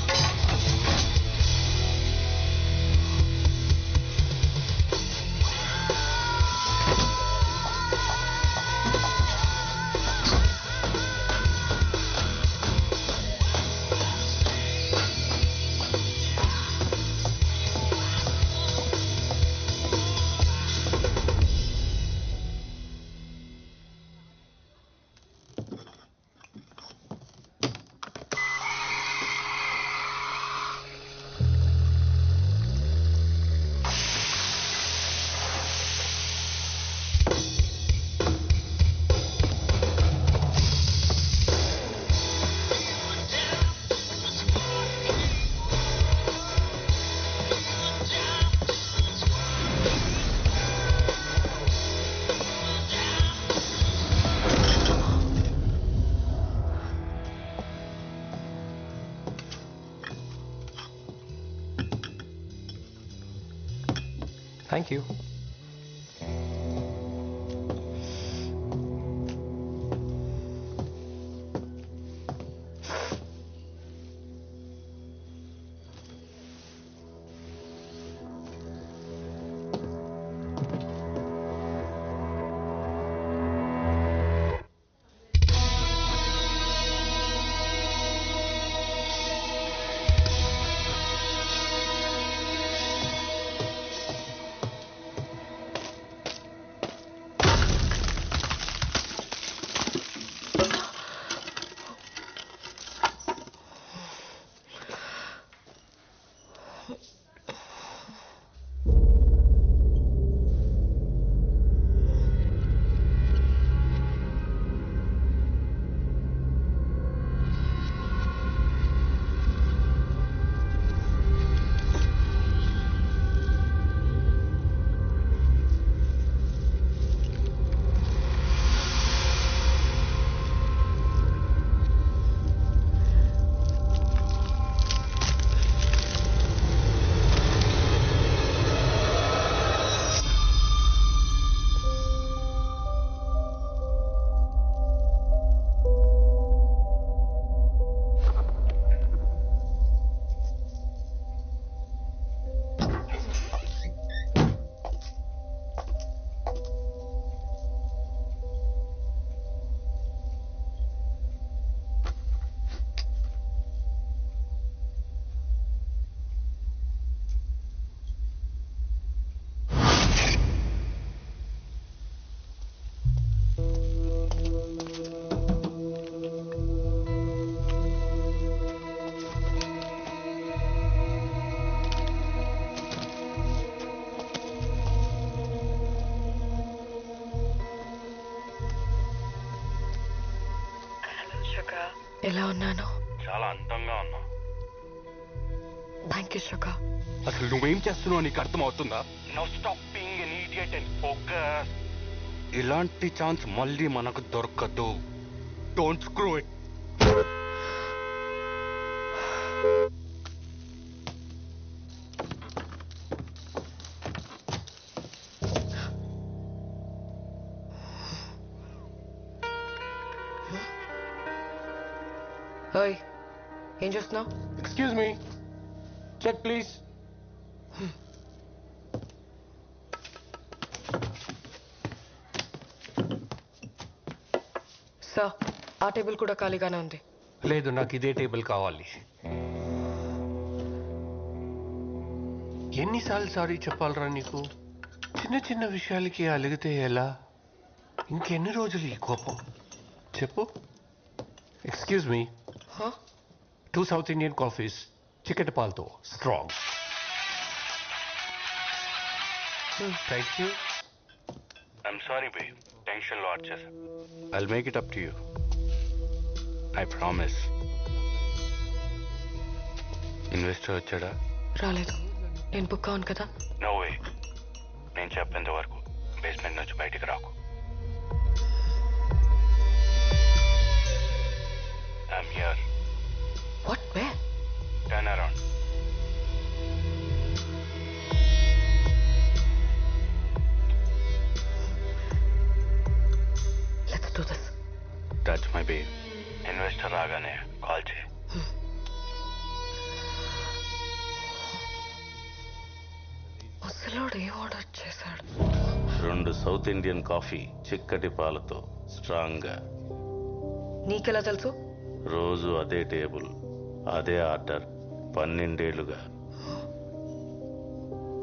Thank you. ఎలా ఉన్నాను? చాలా అందంగా ఉన్నా. Thank you sugar. అసలు నువ్వేం చేస్తున్నావు నీకు అర్థం అవుతుందా? No stop being an idiot and focus. ఇలాంటి ఛాన్స్ మళ్ళీ మనకు దొరకదు. Don't screw it. ఓయ్, ఏం చూస్తున్నావు? Excuse me, check please. Sir, ఆ టేబుల్ కూడా ఖాళీగానే ఉంది. లేదు, నాకు ఇదే టేబుల్ కావాలి. ఎన్నిసార్లు సారీ చెప్పాలరా నీకు? చిన్న చిన్న విషయాలకి అలిగితే ఎలా? ఇంకెన్ని రోజులు ఈ కోపం చెప్పు? Excuse me, 2 South Indian coffees, చికెట్ పాల్తో strong. Thank you. I'm sorry bae, టెన్షన్లో ఆడ్ చేశాను. I'll make it up to you. I promise. Investor వచ్చాడా? రాలేదు. నేను బుక్ అవును కదా. No way. నేను చెప్పేంత వరకు బేస్మెంట్ నుంచి బయటికి రాకు. I'm here. What? Where? Turn around. Let's do this. Touch my babe. Investor రాగానే కాల్ చేయి. ముసలోడు ఏం ఆర్డర్ చేశాడు? 2 సౌత్ ఇండియన్ కాఫీ చిక్కటి పాలతో స్ట్రాంగ్ గా. నీకెలా తెలుసు? రోజు అదే టేబుల్, అదే ఆర్డర్, 12 ఏళ్లుగా.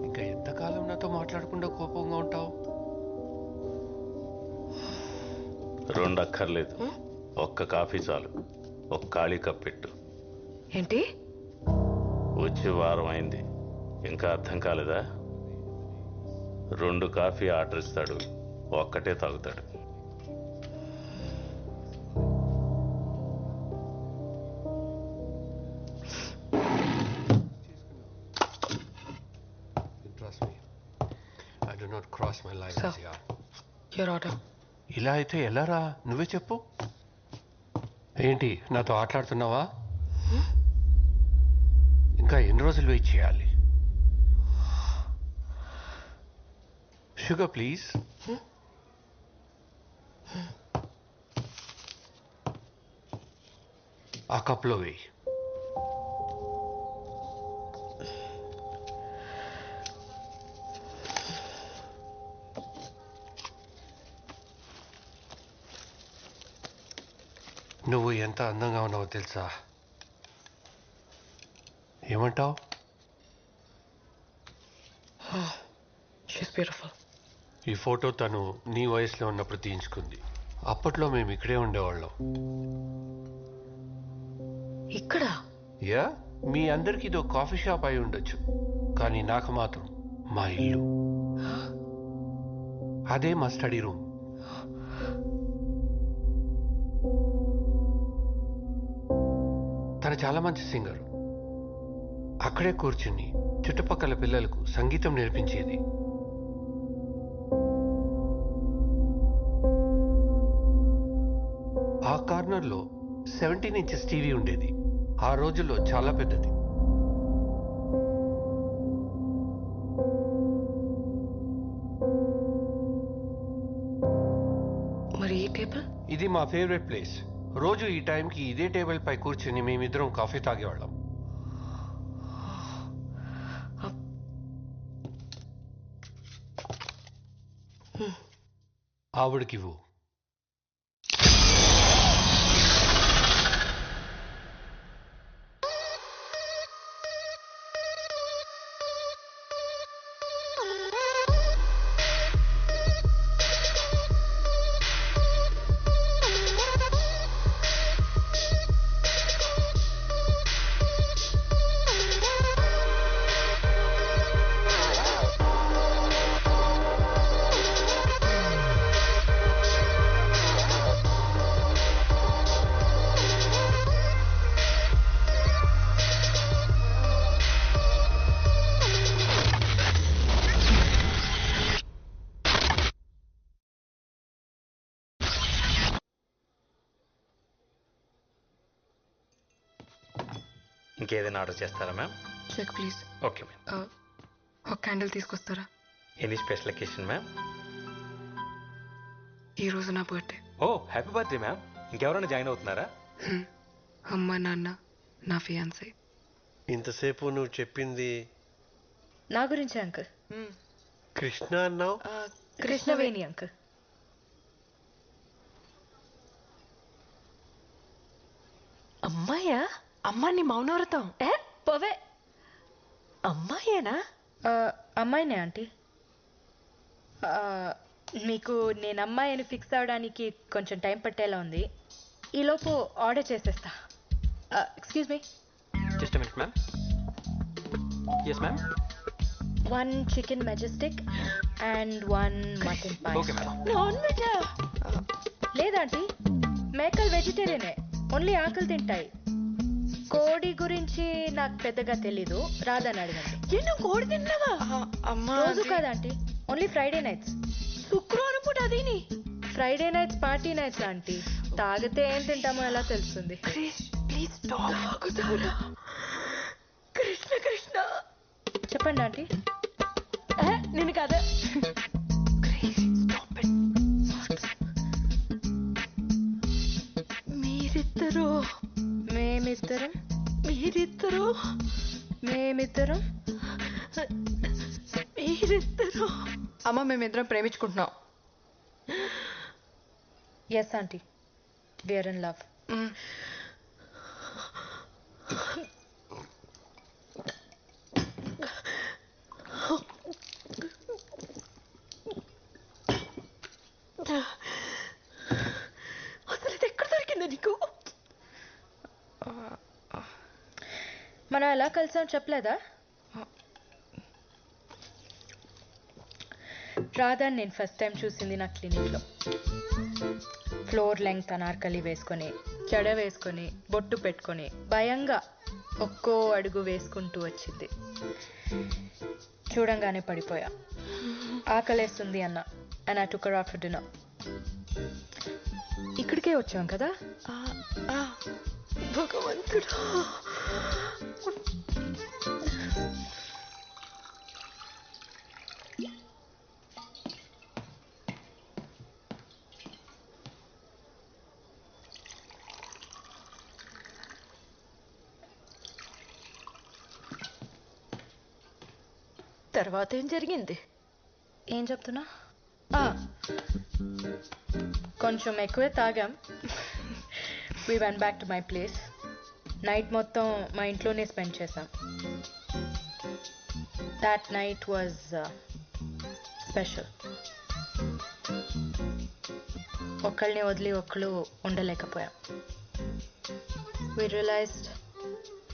ఇంకా ఎంతకాలం నాతో మాట్లాడకుండా కోపంగా ఉంటావు? 2 అక్కర్లేదు, ఒక్క కాఫీ చాలు. ఒక ఖాళీ కప్ పెట్టు. ఏంటి? వచ్చి వారం అయింది, ఇంకా అర్థం కాలేదా? 2 కాఫీ ఆర్డర్ ఇస్తాడు, ఒక్కటే తాగుతాడు. Trust me. I do not cross my lines, Sir. yeah. Your order. ఇలా అయితే ఎలారా? నువ్వే చెప్పు. ఏంటి నాతో ఆటలాడుతున్నావా? ఇంకా ఎన్ని రోజులు వెయిట్ చేయాలి? Sugar please. ఆ కప్లో వేయి. నువ్వు ఎంత అందంగా ఉన్నావో తెలుసా? ఏమంటావు? She's beautiful. ఈ ఫోటో తను నీ వయసులో ఉన్నప్పుడు తీయించుకుంది. అప్పట్లో మేము ఇక్కడే ఉండేవాళ్ళం. ఇక్కడ? యా, మీ అందరికి ఇదో కాఫీ షాప్ అయి ఉండొచ్చు, కానీ నాకు మాత్రం మా ఇల్లు. అదే మా స్టడీ రూమ్. తను చాలా మంచి సింగర్. అక్కడే కూర్చుని చుట్టుపక్కల పిల్లలకు సంగీతం నేర్పించేది. ఆ కార్నర్లో 17 ఇంచెస్ టీవీ ఉండేది. ఆ రోజుల్లో చాలా పెద్దది. మరి ఈ టేబుల్? ఇది మా ఫేవరెట్ ప్లేస్. రోజు ఈ టైంకి ఇదే టేబుల్ పై కూర్చుని మేమిద్దరం కాఫీ తాగేవాళ్ళం. ఆవిడకివ్వు. ఇంకేదైనా ఆర్డర్ చేస్తారా ma'am? Check please. Okay ma'am. ఒక క్యాండిల్ తీసుకొస్తారా? Any special occasion ma'am? ఈ రోజు నా birthday. Oh happy birthday ma'am. ఇంకెవరైనా జాయిన్ అవుతున్నారా? అమ్మ, నాన్న, నా ఫియాన్సీ. ఇంతసేపు నువ్వు చెప్పింది నా గురించి అంకుల్. కృష్ణ అన్నావు? కృష్ణవేణి అంకుల్. అమ్మాయా? అమ్మాని మౌనవ్రతం. పోవే. అమ్మాయేనా? అమ్మాయినే ఆంటీ. మీకు నేను అమ్మాయి అని ఫిక్స్ అవడానికి కొంచెం టైం పట్టేలా ఉంది. ఈలోపు ఆర్డర్ చేసేస్తా. Excuse me. Just a minute ma'am. Yes ma'am. 1 chicken majestic and 1 mutton pie. Okay ma'am. నాన్ వెజా? లేదాంటీ, మేకల్ వెజిటేరియనే. ఓన్లీ ఆకలి తింటాయి. కోడి గురించి నాకు పెద్దగా తెలీదు, రాదని అడగండి. ఎన్నో కోడి తిన్నావా? అమ్మా రోజు కాదా ఆంటీ, ఓన్లీ ఫ్రైడే నైట్స్. శుక్రవారం పూట అదేని Friday nights party nights aunty. తాగితే ఏం తింటామో ఎలా తెలుస్తుంది? ప్లీజ్ కృష్ణ కృష్ణ చెప్పండి ఆంటీ. నేను కదా మీరిద్దరు మేమిద్దరం మీరిద్దరు మేమిద్దరం మీరిద్దరు అమ్మ మేమిద్దరం ప్రేమించుకుంటున్నాం. Yes aunty, we're in love. అసలు ఇది ఎక్కడ దొరికిందా నీకు? మనం ఎలా కలిసాం చెప్పలేదా? రాధాని నేను ఫస్ట్ టైం చూసింది నా క్లినిక్లో. ఫ్లోర్ లెంగ్త్ అనార్కలి వేసుకొని, జడ వేసుకొని, బొట్టు పెట్టుకొని, భయంగా ఒక్కో అడుగు వేసుకుంటూ వచ్చింది. చూడంగానే పడిపోయా. ఆకలేస్తుంది అన్న, and I took her out for dinner. ఇక్కడికే వచ్చాం కదా. భగవంతుడా, తర్వాత ఏం జరిగింది? ఏం చెప్తున్నా? కొంచెం ఎక్కువే తాగాం. We went back to my place. Night మొత్తం మా ఇంట్లోనే స్పెండ్ చేసాం. That night was special. ఒకళ్ళని వదిలి ఒకళ్ళు ఉండలేకపోయాం. We realized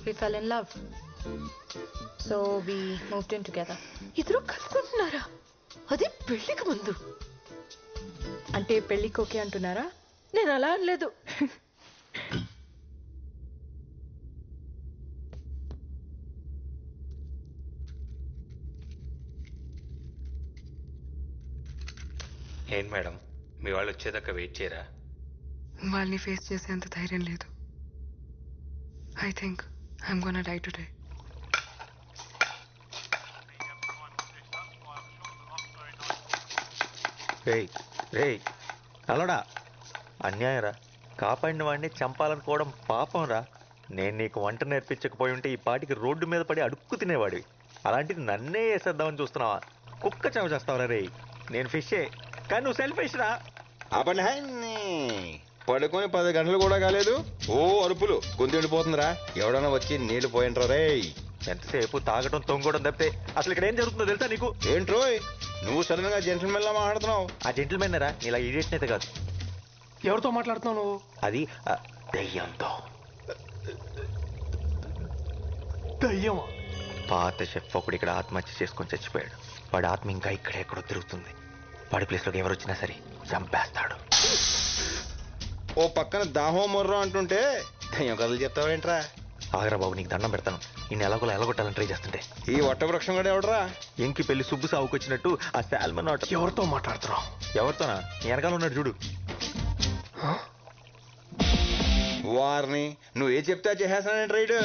we fell in love. So we moved in together. ఇద్దరు కలుసుకుంటున్నారా? అది పెళ్లికి ముందు. అంటే పెళ్ళికి ఓకే అంటున్నారా? నేను అలా అనలేదు. ఏంటి మేడం, మీ వాళ్ళు వచ్చేదాకా వెయిట్ చేయరా? వాళ్ళని ఫేస్ చేసేంత ధైర్యం లేదు. I think I'm gonna die today. రేయ్ రేయ్ అలడా, అన్యాయం రా. కాపాడిన వాడిని చంపాలనుకోవడం పాపం రా. నేను నీకు వంట నేర్పించకపోయి ఉంటే ఈ పాటికి రోడ్డు మీద పడి అడుక్కు తినేవాడివి. అలాంటిది నన్నే వేసేద్దామని చూస్తున్నావా? కుక్క చెవ చేస్తావరా రేయ్. నేను ఫిషే, కానీ నువ్వు సెల్ఫిష్ రా. పడుకొని 10 గంటలు కూడా కాలేదు, ఓ అరుపులు గొంతు ఎండిపోతుందిరా. ఎవడన్నా వచ్చి నీళ్లు పోయింట్రా రే. ఎంతసేపు తాగడం తొంగడం తప్పితే అసలు ఇక్కడ ఏం జరుగుతుందో తెలుసా నీకు? ఏంట్రోయ్ నువ్వు సడన్ గా జెంటిల్మెన్ లా మాట్లాడుతున్నావు? ఆ జెంటిల్మెన్ రా, ఇలా ఇడియట్ అయితే కాదు. ఎవరితో మాట్లాడుతున్నావు నువ్వు? అది దయ్యంతో. దయ్యమా? పాత షెఫ్ ఒకడు ఇక్కడ ఆత్మహత్య చేసుకొని చచ్చిపోయాడు. వాడి ఆత్మ ఇంకా ఇక్కడెక్కడో తిరుగుతుంది. వాడి ప్లేస్లోకి ఎవరు వచ్చినా సరే చంపేస్తాడు. ఓ పక్కన దాహం మొర్రం అంటుంటే దయ్యం కథలు చెప్తావేంట్రా? ఆగరా బాబు, నీకు దండం పెడతాను. నేను ఎలాగోలా ఎలగొట్టాలని ట్రై చేస్తుంటే ఈ వట్టవృక్షం కూడా ఎవడరా? ఎంకి పెళ్లి సుబ్బు సావుకు వచ్చినట్టు ఆ శాల్మన్ ఆట. ఎవరితో మాట్లాడుతున్నావు? ఎవరితోనా? నీ వెనకాల ఉన్నాడు చూడు. వారిని నువ్వు ఏ చెప్తే చేసేస్తానంటే రైడ్.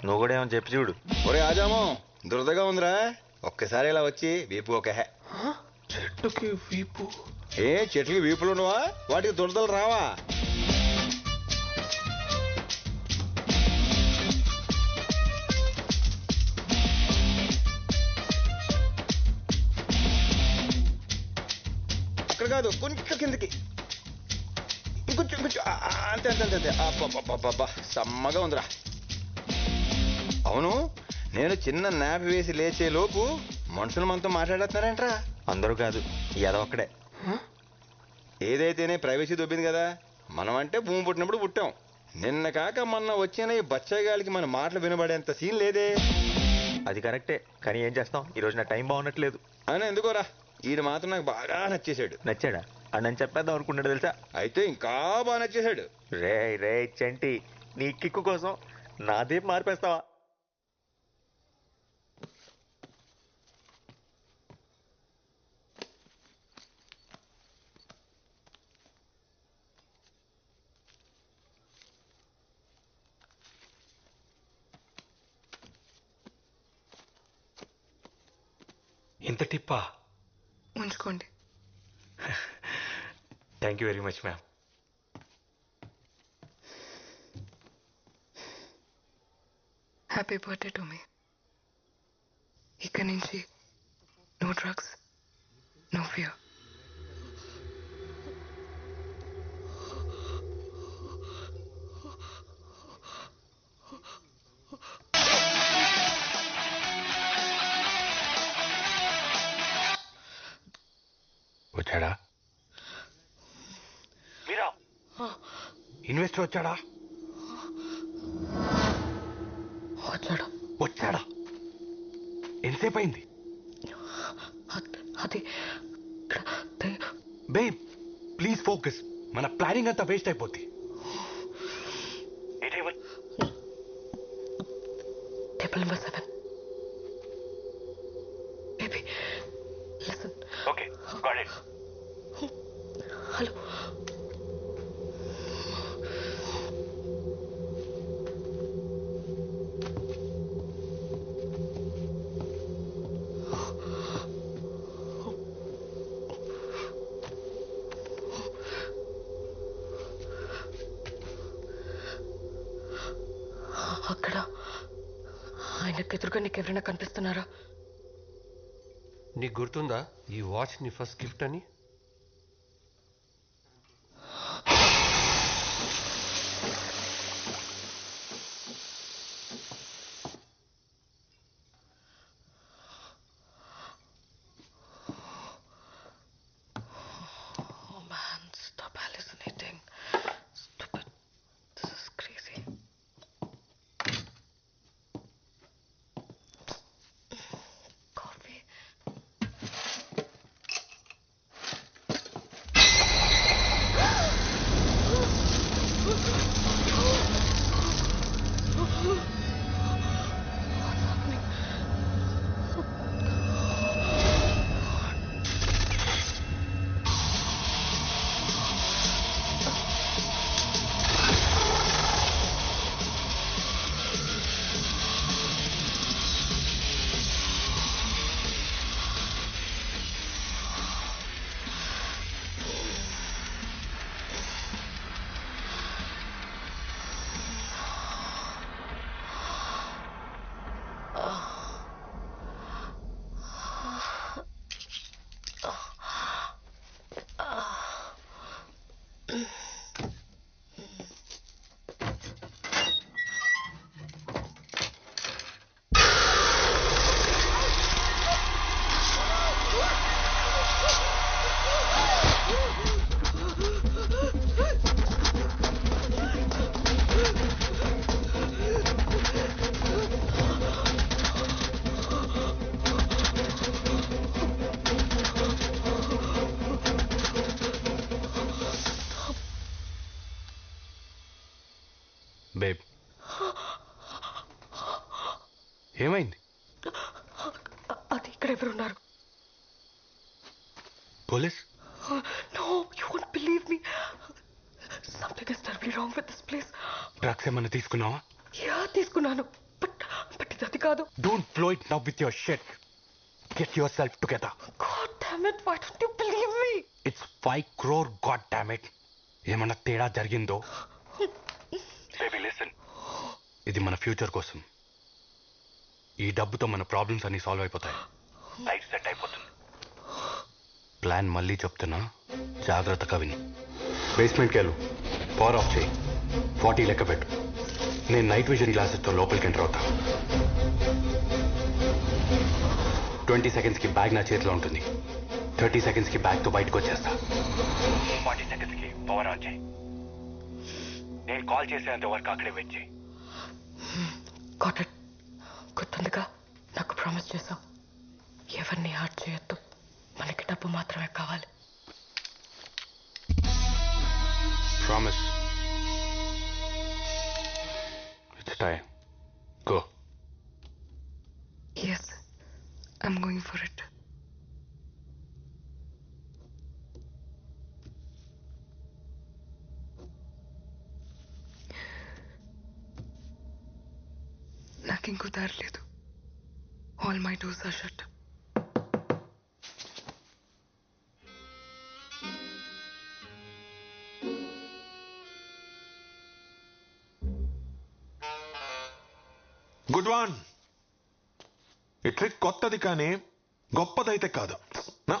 నువ్వు కూడా ఏమని చెప్పి చూడు. ఒరే ఆజామో, దురదగా ఉందిరా, ఒక్కసారి ఇలా వచ్చి వీపు ఒక చెట్టుకి వీపు? ఏ చెట్లకి వీపులు ఉండవా? వాటికి దురదలు రావా? అక్కడ కాదు, కొంచెం కిందకి, ఇంకొంచెం కొంచెం, అంతే అంతే అంతే అంతే. అబ్బా సమ్మగా ఉందిరా. అవును, నేను చిన్న నాపి వేసి లేచే లోపు మనుషులు మనతో మాట్లాడేస్తున్నారంట్రా. అందరూ కాదు, ఏదో ఒక్కడే. ఏదైతేనే ప్రైవసీ దొబ్బింది కదా. మనం అంటే భూమి పుట్టినప్పుడు పుట్టాం. నిన్న కాక మొన్న వచ్చిన ఈ బచ్చగాలికి మన మాటలు వినబడేంత సీన్ లేదే. అది కరెక్టే, కానీ ఏం చేస్తాం, ఈ రోజు నా టైం బాగున్నట్లేదు. అని ఎందుకోరా, ఈడు మాత్రం నాకు బాగా నచ్చేసాడు. నచ్చాడా? అని చెప్పేద్దాం అనుకున్నాడు తెలుసా. అయితే ఇంకా బాగా నచ్చేసాడు. రే రే చంటి, నీ కిక్కు కోసం నాదే మార్పేస్తావా? ఇంత టిప్పా? ఉంచుకోండి. Thank you very much ma'am. Happy birthday to me. ఇక్కడి నుంచి నో డ్రగ్స్, నో ఫియర్. వచ్చాడా? మీరా? ఇన్వెస్టర్ వచ్చాడా? వచ్చాడు. వచ్చాడా? ఎంతసేపు అయింది? అది బేబ్ ప్లీజ్ ఫోకస్. మన ప్లానింగ్ అంతా వేస్ట్ అయిపోద్ది. Table number 7. Baby listen. Okay got it. Hello. అక్కడ ఆయనకు ఎదురుగా నీకు ఎవరైనా కనిపిస్తున్నారా? నీకు గుర్తుందా ఈ వాచ్ నీ ఫస్ట్ గిఫ్ట్ అని? Oh man, stop hallucinating. Stupid. This is crazy. Coffee. Babe ఏమైంది? అది ఇక్కడ ఎవరున్నారు? Police? No, you won't believe me. Something is terribly wrong with this place. Drugs ఏమన్నా తీసుకున్నావా? యా తీసుకున్నాను. బట్ ఇది అది కాదు. Don't flow it now with your shit. Get your self together. God damn it, why don't you believe me? It's 5 crore, god damn it. ఏమన్నా తేడా జరిగిందో? Baby listen. ఇది మన ఫ్యూచర్ కోసం. ఈ డబ్బుతో మన ప్రాబ్లమ్స్ అన్ని సాల్వ్ అయిపోతాయి. లైఫ్ సెట్ అయిపోతుంది. ప్లాన్ మళ్ళీ చెప్తున్నా, జాగ్రత్తగా విని. బేస్మెంట్కి వెళ్ళు, పవర్ ఆఫ్ చేయి, 40 లెక్క పెట్టు. నేను నైట్ విజన్ గ్లాసెస్తో లోపలికి ఎంటర్ అవుతా. 20 సెకండ్స్కి బ్యాగ్ నా చేతిలో ఉంటుంది. 30 సెకండ్స్కి బ్యాగ్తో బయటకు వచ్చేస్తా. 40 సెకండ్స్కి పవర్ ఆన్ చేయి. నేను కాల్ చేసేంత వరకు అక్కడే వెయిట్ చేయి. Got it. గుర్తుందిగా, నాకు ప్రామిస్ చేశావు. ఎవరిని హార్ట్ చేయొద్దు, మనకి డబ్బు మాత్రమే కావాలి. Promise. It's time. Go. Yes, I'm going for it. నాకు ఇంకో దారి లేదు. All my doors are shut. Good one. ఈ ట్రిక్ కొత్తది కానీ గొప్పదైతే కాదు. నా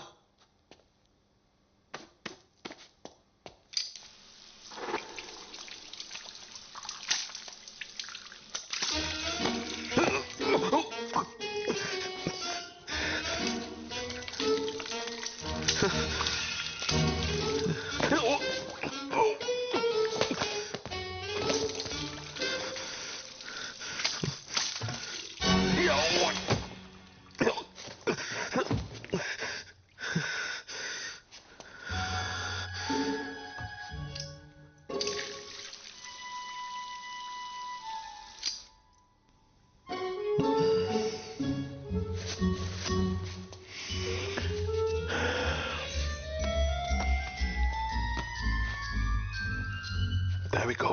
There we go.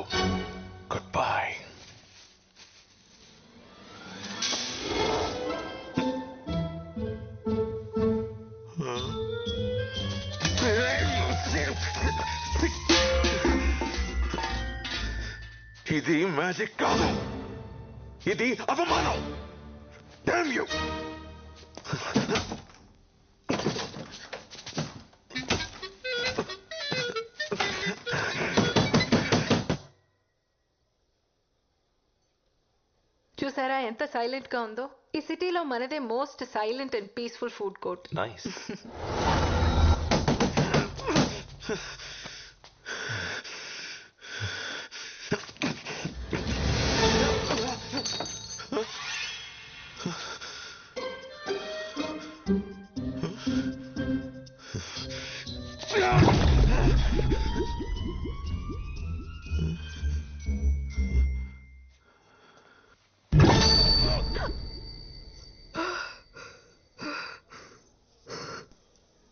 Goodbye. ఇది మ్యాజిక్ కాదు, ఇది అవమానం. Damn you! చూసారా ఎంత సైలెంట్ గా ఉందో? ఈ సిటీలో మనదే most silent and peaceful food court. Nice.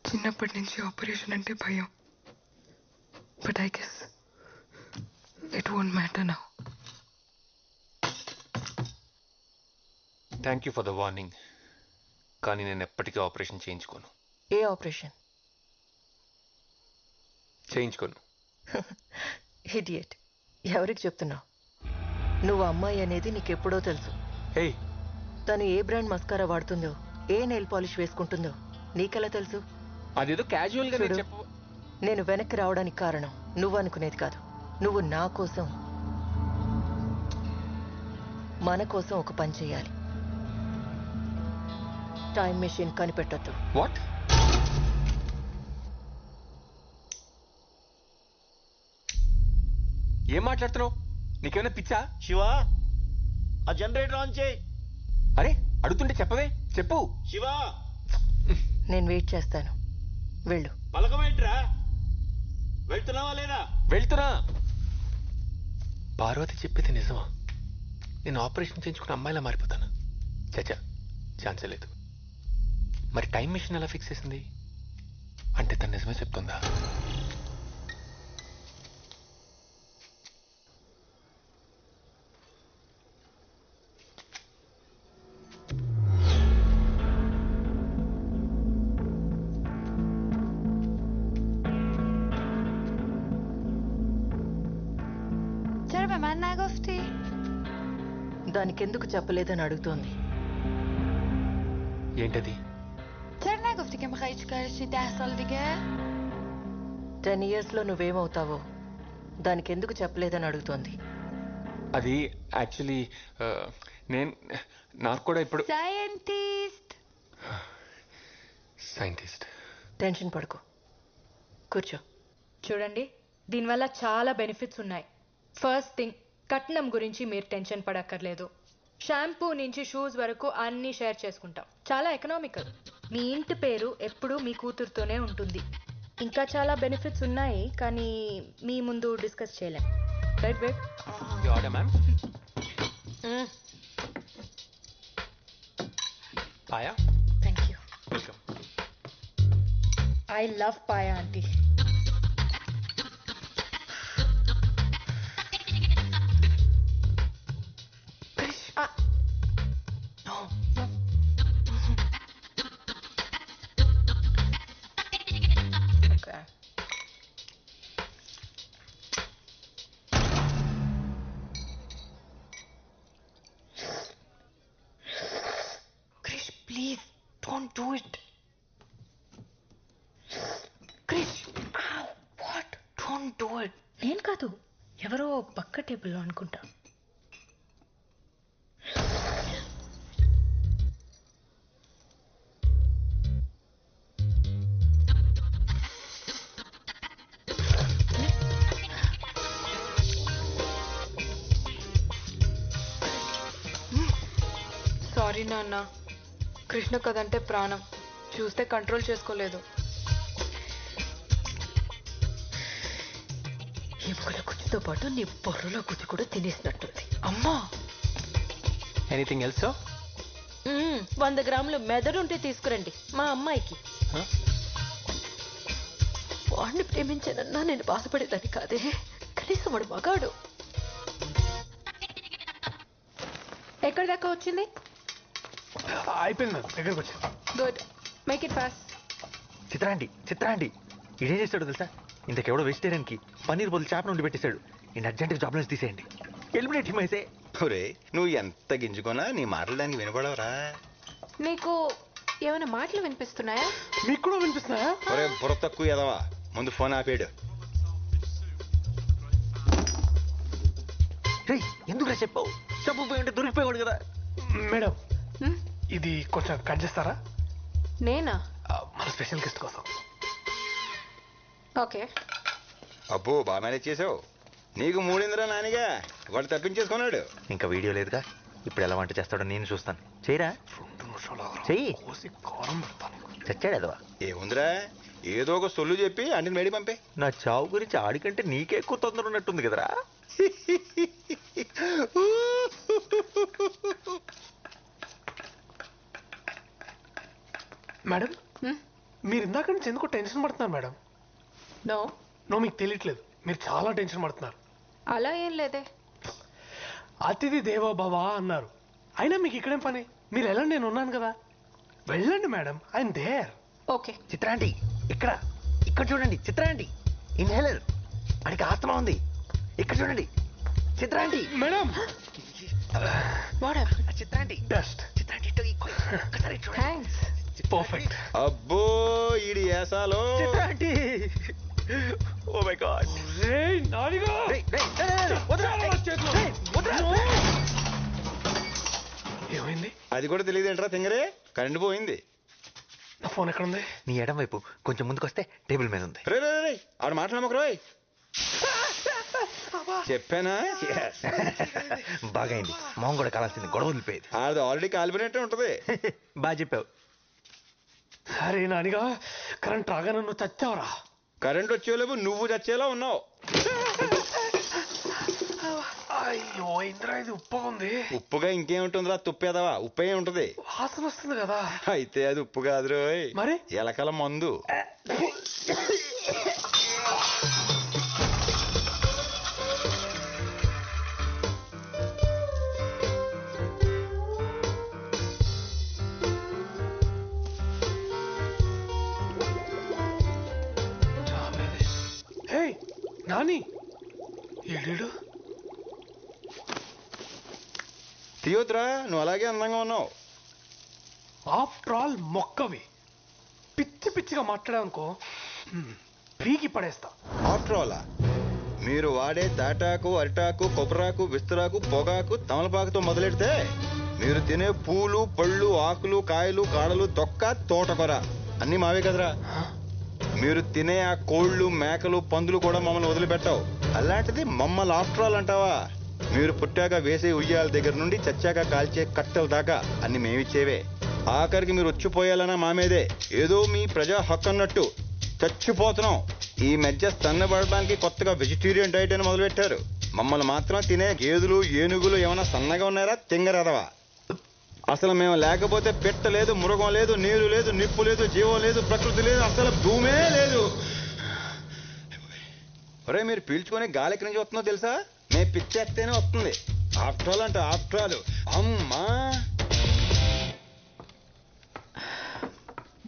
చిన్నప్పటి నుంచి ఆపరేషన్ అంటే భయం. But I guess it won't matter now. Thank you for the warning. కానీ నేను ఎప్పటికీ ఆపరేషన్ చేయించుకోను. ఏ ఆపరేషన్? చేయించుకోను. ఇడియట్. ఎవరికి చెప్తున్నావు? నువ్వు అమ్మాయి అనేది నీకెప్పుడో తెలుసు. హే, తను ఏ బ్రాండ్ మస్కారా వాడుతుందో, ఏ నెయిల్ పాలిష్ వేసుకుంటుందో నీకెలా తెలుసు? అదేదో క్యాజువల్ గా చూడు, నేను వెనక్కి రావడానికి కారణం నువ్వు అనుకునేది కాదు. నువ్వు నా కోసం, మన కోసం ఒక పని చేయాలి. టైం మెషిన్ కనిపెట్టొద్దు. వాట్? ఏం మాట్లాడుతున్నావు? నీకేమైనా పిచ్చా? శివ, ఆ జనరేటర్ ఆన్ చేయి. అరే అడుగుతుంటే చెప్పవే. చెప్పు. శివ, నేను వెయిట్ చేస్తాను. వెళ్ళు. పలకమేంట్రా? వెళ్తున్నావా లేదా? వెళ్తున్నా. పార్వతి చెప్పేది నిజమా? నేను ఆపరేషన్ చేయించుకున్న అమ్మాయిలా మారిపోతాను? చచ్చా, ఛాన్సే లేదు. మరి టైం మిషన్ ఎలా ఫిక్స్ చేసింది? అంటే తను నిజమే చెప్తుందా? దానికెందుకు చెప్పలేదని అడుగుతోంది. ఏంటది? 10 years లో నువ్వేమవుతావో దానికెందుకు చెప్పలేదని అడుగుతోంది. అది యాక్చువల్లీ నాకు కూడా ఇప్పుడు సైంటిస్ట్. టెన్షన్ పడుకో, కూర్చో. చూడండి, దీనివల్ల చాలా బెనిఫిట్స్ ఉన్నాయి. ఫస్ట్ థింగ్, కట్నం గురించి మీరు టెన్షన్ పడక్కర్లేదు. షాంపూ నుంచి షూస్ వరకు అన్నీ షేర్ చేసుకుంటాం. చాలా ఎకనామికల్. మీ ఇంటి పేరు ఎప్పుడూ మీ కూతురుతోనే ఉంటుంది. ఇంకా చాలా బెనిఫిట్స్ ఉన్నాయి కానీ మీ ముందు డిస్కస్ చేయలేం. Right wait. You order ma'am. Paya. Thank you. Welcome. I love paya aunty. Please, don't do it. Krish, ow, what? Don't do it. నేను కాదు, ఎవరో పక్క టేబుల్లో అనుకుంటా. సారీ నాన్న, కృష్ణ కదంటే ప్రాణం, చూస్తే కంట్రోల్ చేసుకోలేదు. ఎముకల గుజ్జుతో పాటు నీ బొర్రలో గుజ్జు కూడా తినేసినట్టుంది. అమ్మా. Anything else? 100 గ్రాములు మెదడుంటే తీసుకురండి మా అమ్మాయికి. వాడిని ప్రేమించానన్నా నేను బాధపడేదాన్ని కాదే, కనీసం వాడు మగాడు. ఎక్కడి దాకా వచ్చింది? అయిపోయింది మేడం, దగ్గరకు వచ్చి. Good, make it fast. చిత్రాండి ఇదేం చేస్తాడు తెలుసా? ఇంతకెవడో వెజిటేరియన్కి పన్నీర్ బదులు చేప నుండి పెట్టేశాడు. నేను అర్జెంట్గా జాబ్ నుంచి తీసేయండి. ఎలిమినేట్ హిమ్ అయితే. ఒరే నువ్వు ఎంత గింజుకున్నా నీ మాటలు దానికి వినపడవరా? నీకు ఏమైనా మాటలు వినిపిస్తున్నాయా? మీకు కూడా వినిపిస్తున్నాయా? ఒరే బుర్ర తక్కువ ఎదవా, ముందు ఫోన్ ఆపేడు. ఎందుకు చెప్పావు? చెప్పపోయి ఉంటే దొరికిపోయాడు కదా. మేడం ఇది కొంచెం కట్ చేస్తారా? నేనా? మన స్పెషల్ గెస్ట్ కోసం. ఓకే. అబ్బో బాగా మేనేజ్ చేసావు. నీకు మూడిందిరా నానిగా, వాడు తప్పించేసుకున్నాడు. ఇంకా వీడియో లేదుగా, ఇప్పుడు ఎలా వంట చేస్తాడో నేను చూస్తాను. చేయరా, చెయ్యి. చచ్చాడు అదవా. ఏముందిరా, ఏదో ఒక సొల్లు చెప్పి అంటే మేడి పంపే. నా చావు గురించి ఆడికంటే నీకే ఎక్కువ తొందర ఉన్నట్టుంది కదరా. మేడం మీరు ఇందాక నుంచి ఎందుకో టెన్షన్ పడుతున్నారు మేడం? నో మీకు తెలియట్లేదు, మీరు చాలా టెన్షన్ పడుతున్నారు. అలా ఏం లేదే. అతిథి దేవో భవ అన్నారు, అయినా మీకు ఇక్కడేం పని? మీరు వెళ్ళండి, నేను ఉన్నాను కదా. వెళ్ళండి మేడం, ఐఎమ్ దేర్. ఓకే. చిత్రాంటి ఇక్కడ చూడండి. చిత్రాంటి ఇన్హేలర్, అడికి ఆస్తమా ఉంది. ఇక్కడ చూడండి చిత్రాంటి. మేడం చిత్రాంటి బెస్ట్. చిత్రాంటి థ్యాంక్స్. పర్ఫెక్ట్. అబ్బో ఈడి ఏసాలో. చిత్రాంటి ఓ మై గాడ్. ఏమైంది? అది కూడా తెలియదు ఏంట్రా తింగరే, కరెంట్ పోయింది. నా ఫోన్ ఎక్కడ ఉంది? నీ ఎడం వైపు కొంచెం ముందుకు వస్తే టేబుల్ మీద ఉంది. రే ఆడు మాట్లాడమకరోయ్. చెప్పానా? బాగైంది, మొహం కూడా కాలాల్సింది, గొడవ వదిలిపోయేది. అది ఆల్రెడీ కాలిపోయినట్టే ఉంటది. బాగా చెప్పావు. సరే నానిగా, కరెంట్ రాగానే నువ్వు చచ్చావురా. కరెంట్ వచ్చేలేవు, నువ్వు చచ్చేలా ఉన్నావు. అయ్యో ఇంద్రా, ఇది ఉప్పుగా ఉంది. ఉప్పుగా ఇంకేముంటుందిరా, తుప్పేదవా, ఉప్పే ఉంటది. వాసన వస్తుంది కదా. అయితే అది ఉప్పు కాదు రోయ్, మరి ఎలకల మందు. హే నాని, ఏడేడు తీయొద్దురా, నువ్వు అలాగే అందంగా ఉన్నావు. ఆఫ్టర్ ఆల్ మొక్కవి పిచ్చి పిచ్చిగా మాట్లాడావనుకో పీకి పడేస్తా. ఆఫ్టర్ ఆల్ మీరు వాడే తాటాకు, అరిటాకు, కొబ్బరాకు, విస్తరాకు, పొగాకు, తమలపాకుతో మొదలెడితే మీరు తినే పూలు, పళ్ళు, ఆకులు, కాయలు, కాడలు, తొక్క, తోటకూర అన్నీ మావే కదరా. మీరు తినే ఆ కోళ్ళు, మేకలు, పందులు కూడా మమ్మల్ని వదిలిపెట్టావు. అలాంటిది మమ్మల్ని ఆఫ్టర్ ఆల్ అంటావా? మీరు పుట్టాక వేసే ఉయ్యాల దగ్గర నుండి చచ్చాక కాల్చే కట్టెల దాకా అన్ని మేమిచ్చేవే. ఆఖరికి మీరు వచ్చిపోయాలన్నా మామేదే. ఏదో మీ ప్రజా హక్కు అన్నట్టు చచ్చిపోతున్నాం. ఈ మధ్య సన్నబడడానికి కొత్తగా వెజిటేరియన్ డైట్ అని మొదలుపెట్టారు. మమ్మల్ని మాత్రం తినే గేదెలు ఏనుగులు ఏమైనా సన్నగా ఉన్నారా తింగరదవా? అసలు మేము లేకపోతే పెట్ట లేదు, మృగం లేదు, నీరు లేదు, నిప్పు లేదు, జీవం లేదు, ప్రకృతి లేదు, అసలు భూమే లేదు. ఒరే మీరు పీల్చుకొని గాలి ఎక్కడి నుంచి వస్తుందో తెలుసా? మేము పిచ్చేస్తేనే వస్తుంది. ఆఫ్టర్ ఆల్ అంటే ఆఫ్టర్ ఆల్. అమ్మా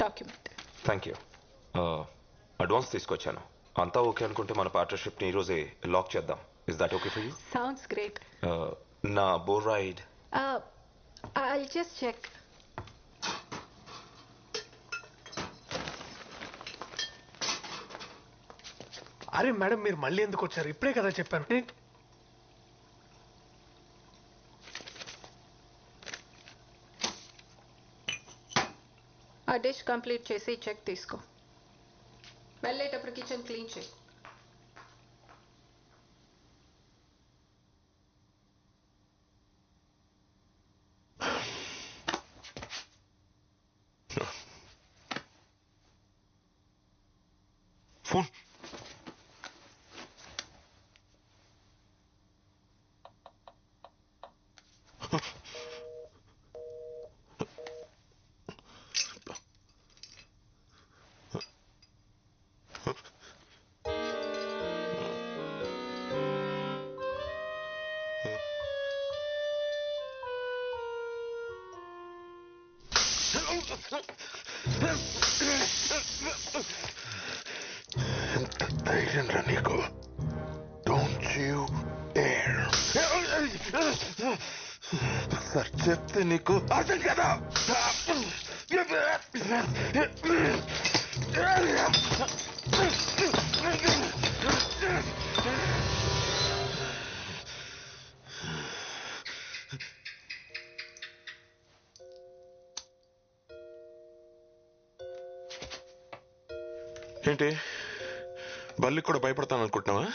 డాక్యుమెంట్. Thank you. అడ్వాన్స్ తీసుకొచ్చాను. అంతా ఓకే అనుకుంటే మన పార్ట్నర్షిప్ని ఈరోజే లాక్ చేద్దాం. Is that okay for you? Sounds great. నా బోర్ రైడ్. I'll just check. అరే మేడం మీరు మళ్ళీ ఎందుకు వచ్చారు? ఇప్పుడే కదా చెప్పాను. ఆ డిష్ కంప్లీట్ చేసి చెక్ తీసుకో. వెళ్ళేటప్పుడు కిచెన్ క్లీన్ చేయి. ఫోన్. ఎంత ధైర్యం రా నీకు? Don't you dare. సార్ చెప్తే నీకు అర్థం కదా? ఏంటి బల్లి కూడా భయపడతాను అనుకుంటున్నావా?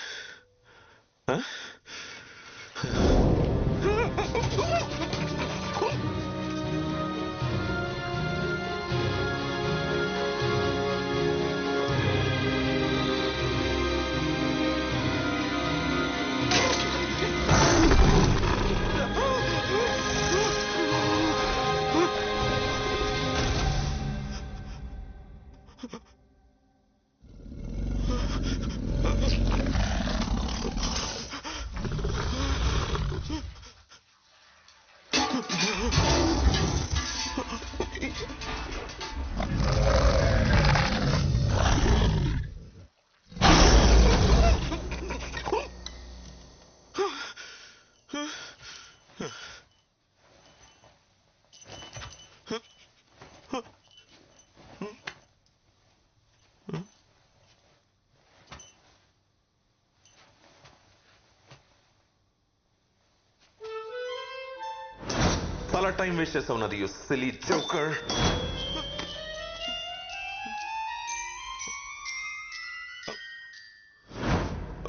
చాలా టైం వేస్ట్ చేస్తా ఉన్నది you silly joker.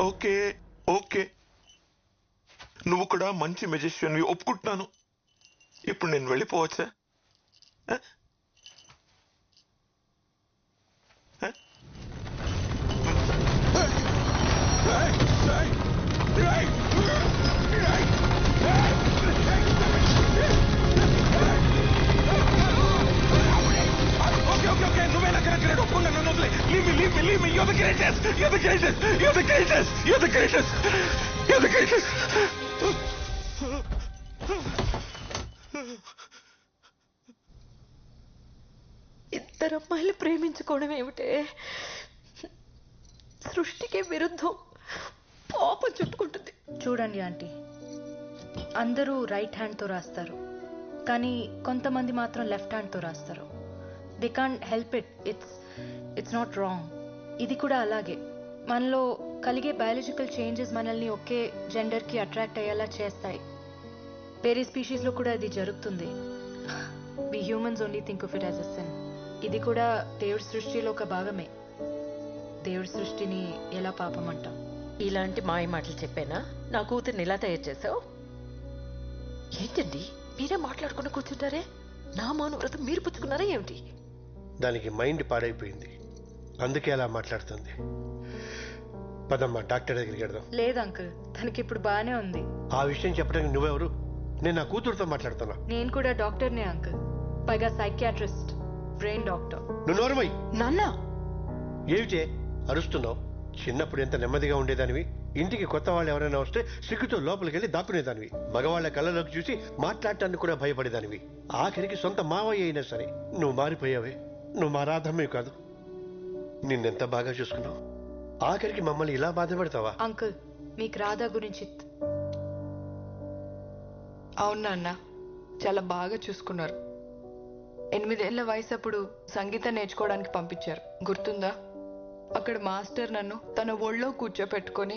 Okay okay నువ్వు కూడా మంచి మెజిషియన్ ఒప్పుకుంటున్నాను. ఇప్పుడు నేను వెళ్ళిపోవచ్చా? Leave me, you're the greatest! You're the greatest! You're the greatest! You're the greatest! You're the greatest! ఇద్దరు అమ్మాయిలు ప్రేమించుకోవడం ఏమిటే? సృష్టికి విరుద్ధం. పాపం చుట్టుకుంటుంది. చూడండి ఆంటీ, అందరూ రైట్ హ్యాండ్తో రాస్తారు, కానీ కొంతమంది మాత్రం లెఫ్ట్ హ్యాండ్తో రాస్తారు. They can't help it. It's not wrong. ఇది కూడా అలాగే. మనలో కలిగే బయాలజికల్ చేంజెస్ మనల్ని ఒకే జెండర్కి అట్రాక్ట్ అయ్యేలా చేస్తాయి. వేరే స్పీషీస్లో కూడా ఇది జరుగుతుంది. We humans only think of it as a sin. ఇది కూడా దేవుడి సృష్టిలో ఒక భాగమే. దేవుడి సృష్టిని ఎలా పాపం అంటాం? ఇలాంటి మాయ మాటలు చెప్పానా? నా కూతుర్ని ఇలా తయారు చేసావు ఏంటండి? మీరే మాట్లాడుకుని కూర్చుంటారే. నా మౌన వ్రతం మీరు పుచ్చుకున్నారా ఏమిటి? దానికి మైండ్ పాడైపోయింది. అందుకే అలా మాట్లాడుతుంది. పదమ్మా డాక్టర్ దగ్గరికి వెళ్దాం. లేదు అంకుల్, తనకి ఇప్పుడు బాగానే ఉంది. ఆ విషయం చెప్పడానికి నువ్వెవరు? నేను నా కూతురుతో మాట్లాడుతున్నా. నేను కూడా డాక్టర్నే అంకుల్, పైగా సైకియాట్రిస్ట్, బ్రెయిన్ డాక్టర్. నువ్వు నోరుమై. నాన్న ఏమిటే అరుస్తున్నావు? చిన్నప్పుడు ఎంత నెమ్మదిగా ఉండేదానివి. ఇంటికి కొత్త వాళ్ళు ఎవరైనా వస్తే సిగ్గుతో లోపలికి వెళ్ళి దాక్కునేదానివి. మగవాళ్ల కళ్ళలోకి చూసి మాట్లాడటానికి కూడా భయపడేదానివి. ఆఖరికి సొంత మావయ్య అయినా సరే. నువ్వు మారిపోయావే. నువ్వు మా రాధమ్మే కాదు. నిన్నెంత బాగా చూసుకున్నావు. ఆఖరికి మమ్మల్ని ఇలా బాధపడతావా? అంకుల్, మీకు రాధా గురించి అవును నాన్న, చాలా బాగా చూసుకున్నారు. 8 ఏళ్ల వయసు అప్పుడు సంగీతం నేర్చుకోవడానికి పంపించారు, గుర్తుందా? అక్కడ మాస్టర్ నన్ను తన ఒళ్ళో కూర్చోపెట్టుకొని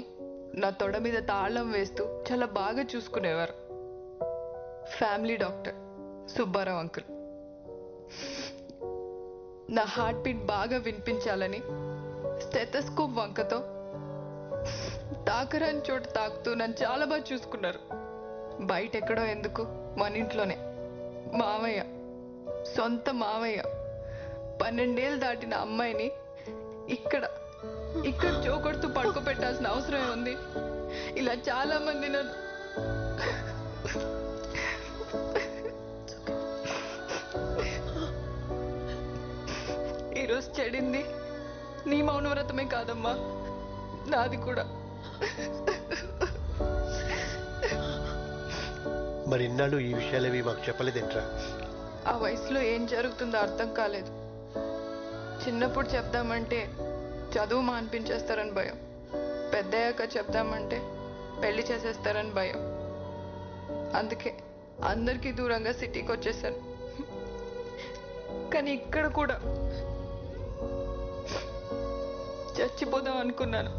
నా తొడ మీద తాళం వేస్తూ చాలా బాగా చూసుకునేవారు. Family doctor Subbarao uncle. నా హార్ట్ బీట్ బాగా వినిపించాలని స్టెథోస్కోప్ వంకతో తాకరాని చోట తాకుతూ నన్ను చాలా బాగా చూసుకున్నారు. బయట ఎక్కడో ఎందుకు, మన ఇంట్లోనే. మావయ్య, సొంత మావయ్య 12 ఏళ్ళు దాటిన అమ్మాయిని ఇక్కడ చోకొడుతూ పడుకోబెట్టాల్సిన అవసరం ఉంది? ఇలా చాలా మంది నన్ను ఈరోజు చెడింది నీ మౌనవ్రతమే కాదమ్మా, నాది కూడా. మరి ఇన్నాళ్ళు ఈ విషయాలేవి మాకు చెప్పలేదేంట్రా? ఆ వయసులో ఏం జరుగుతుందో అర్థం కాలేదు. చిన్నప్పుడు చెప్దామంటే చదువు మాన్పించేస్తారని భయం, పెద్దయ్యాక చెప్దామంటే పెళ్లి చేసేస్తారని భయం. అందుకే అందరికీ దూరంగా సిటీకి వచ్చేసాను. కానీ ఇక్కడ కూడా చచ్చిపోదాం అనుకున్నాను,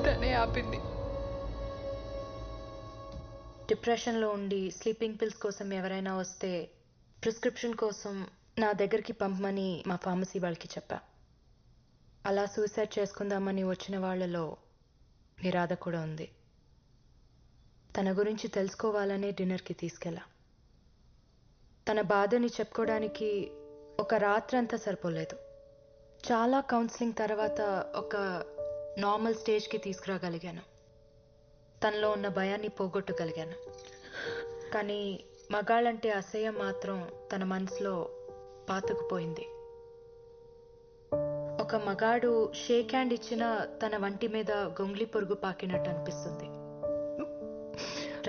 తనే ఆపింది. డిప్రెషన్లో ఉండి స్లీపింగ్ పిల్స్ కోసం ఎవరైనా వస్తే ప్రిస్క్రిప్షన్ కోసం నా దగ్గరికి పంపమని మా ఫార్మసీ వాళ్ళకి చెప్పా. అలా సూసైడ్ చేసుకుందామని వచ్చిన వాళ్ళలో నిరాధ కూడా ఉంది. తన గురించి తెలుసుకోవాలనే డిన్నర్కి తీసుకెళ్ళా. తన బాధని చెప్పుకోవడానికి ఒక రాత్రంతా సరిపోలేదు. చాలా కౌన్సిలింగ్ తర్వాత ఒక నార్మల్ స్టేజ్కి తీసుకురాగలిగాను. తనలో ఉన్న భయాన్ని పోగొట్టగలిగాను. కానీ మగాళ్ళంటే అసహ్యం మాత్రం తన మనసులో పాతుకుపోయింది. ఒక మగాడు షేక్ హ్యాండ్ ఇచ్చినా తన వంటి మీద గొంగ్లి పొరుగు పాకినట్టు అనిపిస్తుంది.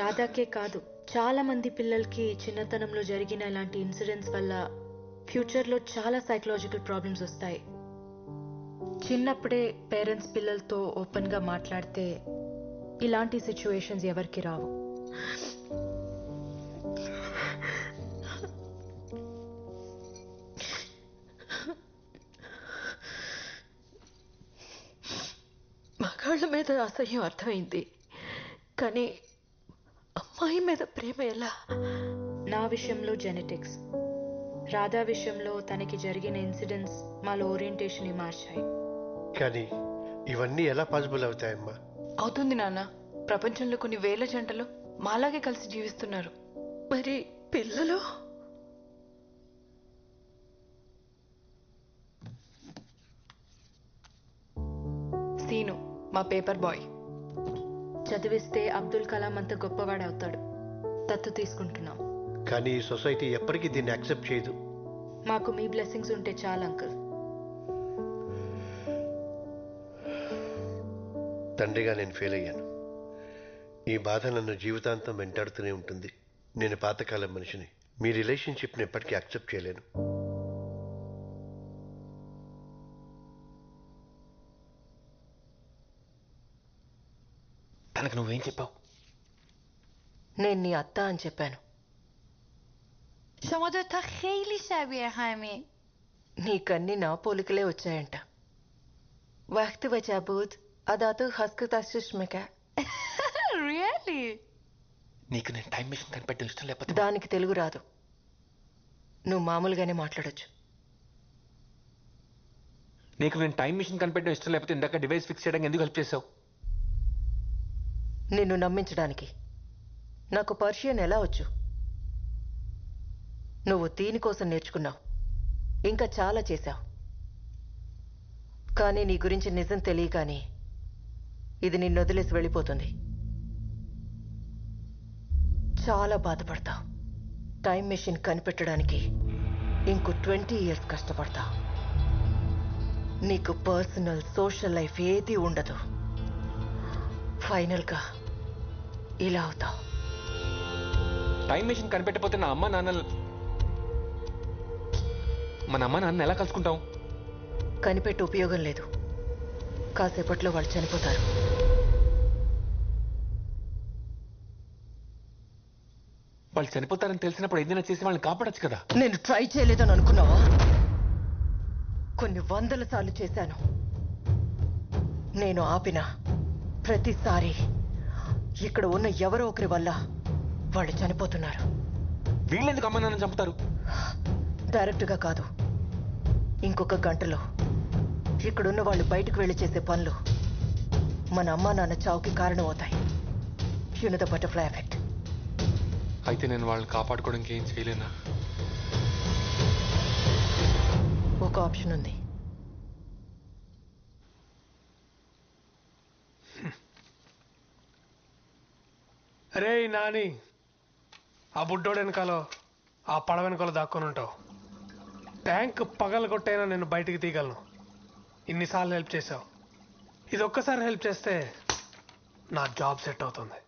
రాధాకే కాదు, చాలా మంది పిల్లలకి చిన్నతనంలో జరిగిన ఇలాంటి ఇన్సిడెంట్స్ వల్ల ఫ్యూచర్లో చాలా సైకలాజికల్ ప్రాబ్లమ్స్ వస్తాయి. చిన్నప్పుడే పేరెంట్స్ పిల్లలతో ఓపెన్గా మాట్లాడితే ఇలాంటి సిచ్యువేషన్స్ ఎవరికి రావు. మగాళ్ళ మీద అసహ్యం అర్థమైంది, కానీ అమ్మాయి మీద ప్రేమ ఎలా? నా విషయంలో జెనెటిక్స్, రాధా విషయంలో తనకి జరిగిన ఇన్సిడెంట్స్ మాలో ఓరియంటేషన్ మార్చాయి. కానీ ఇవన్నీ ఎలా పాసిబుల్ అవుతాయమ్మా? అవుతుంది నాన్న. ప్రపంచంలో కొన్ని వేల జంటలు మాలాగే కలిసి జీవిస్తున్నారు. మరి పిల్లలు? సీను మా పేపర్ బాయ్. చదివిస్తే అబ్దుల్ కలాం అంత గొప్పవాడవుతాడు. దత్తు తీసుకుంటున్నాం. కానీ ఈ సొసైటీ ఎప్పటికీ దీన్ని యాక్సెప్ట్ చేయదు. మాకు మీ బ్లెస్సింగ్స్ ఉంటే చాలు అంకుల్. తండ్రిగా నేను ఫెయిల్ అయ్యాను. ఈ బాధ నన్ను జీవితాంతం వెంటాడుతూనే ఉంటుంది. నేను పాతకాలం మనిషిని. మీ రిలేషన్షిప్ని ఎప్పటికీ యాక్సెప్ట్ చేయలేను. తనకు నువ్వేం చెప్పావు? నేను నీ అత్త అని చెప్పాను. شما دوتا خیلی شبیه همین. నీకన్నీ నా పోలికలే వచ్చాయంట. وقت وجه بود أداة خاصة تشمك. Really? నీకు నేను టైం మిషన్ కనిపెట్టడం ఇష్టం లేకపోతే దానికి తెలుగు రాదు. నువ్వు మామూలుగానే మాట్లాడొచ్చు. నీకు నేను టైం మిషన్ కనిపెట్టడం ఇష్టం లేకపోతే ఇందాక డివైస్ ఫిక్స్ చేయడానికి ఎందుకు హెల్ప్ చేసావు? నిన్ను నమ్మించడానికి. నాకు పర్షియన్ ఎలా వచ్చు? నువ్వు దీనికోసం నేర్చుకున్నావు, ఇంకా చాలా చేశావు. కానీ నీ గురించి నిజం తెలియగానే ఇది నిన్ను వదిలేసి వెళ్ళిపోతుంది. చాలా బాధపడతావు. టైం మెషిన్ కనిపెట్టడానికి ఇంకో 20 years కష్టపడతావు. నీకు పర్సనల్ సోషల్ లైఫ్ ఏదీ ఉండదు. ఫైనల్గా ఇలా అవుతావు. టైం మెషిన్ కనిపెట్టకపోతే నా అమ్మ నాన్న మన అమ్మ నాన్న ఎలా కలుసుకుంటాం? కనిపెట్టి ఉపయోగం లేదు. కాసేపట్లో వాళ్ళు చనిపోతారు. వాళ్ళు చనిపోతారని తెలిసినప్పుడు ఏదైనా చేసి వాళ్ళని కాపాడచ్చు కదా. నేను ట్రై చేయలేదని అనుకున్నావా? కొన్ని 100 సార్లు చేశాను. నేను ఆపిన ప్రతిసారి ఇక్కడ ఉన్న ఎవరో ఒకరి వల్ల వాళ్ళు చనిపోతున్నారు. వీళ్ళెందుకు అమ్మ నాన్న చంపుతారు? డైరెక్ట్గా కాదు, ఇంకొక గంటలో ఇక్కడున్న వాళ్ళు బయటకు వెళ్ళి చేసే పనులు మన అమ్మా నాన్న చావుకి కారణమవుతాయి. You know the butterfly effect. అయితే నేను వాళ్ళని కాపాడుకోవడానికి ఏం చేయలేనా? ఒక ఆప్షన్ ఉంది. అరే నాని, ఆ బుడ్డోడు వెనకాలో ఆ పడవ వెనకాల దాక్కొని ఉంటావు. ట్యాంక్ పగలగొట్టైనా నేను బయటికి తీయగలను. ఇన్నిసార్లు హెల్ప్ చేసావు. ఇది ఒక్కసారి హెల్ప్ చేస్తే నా జాబ్ సెట్ అవుతుంది.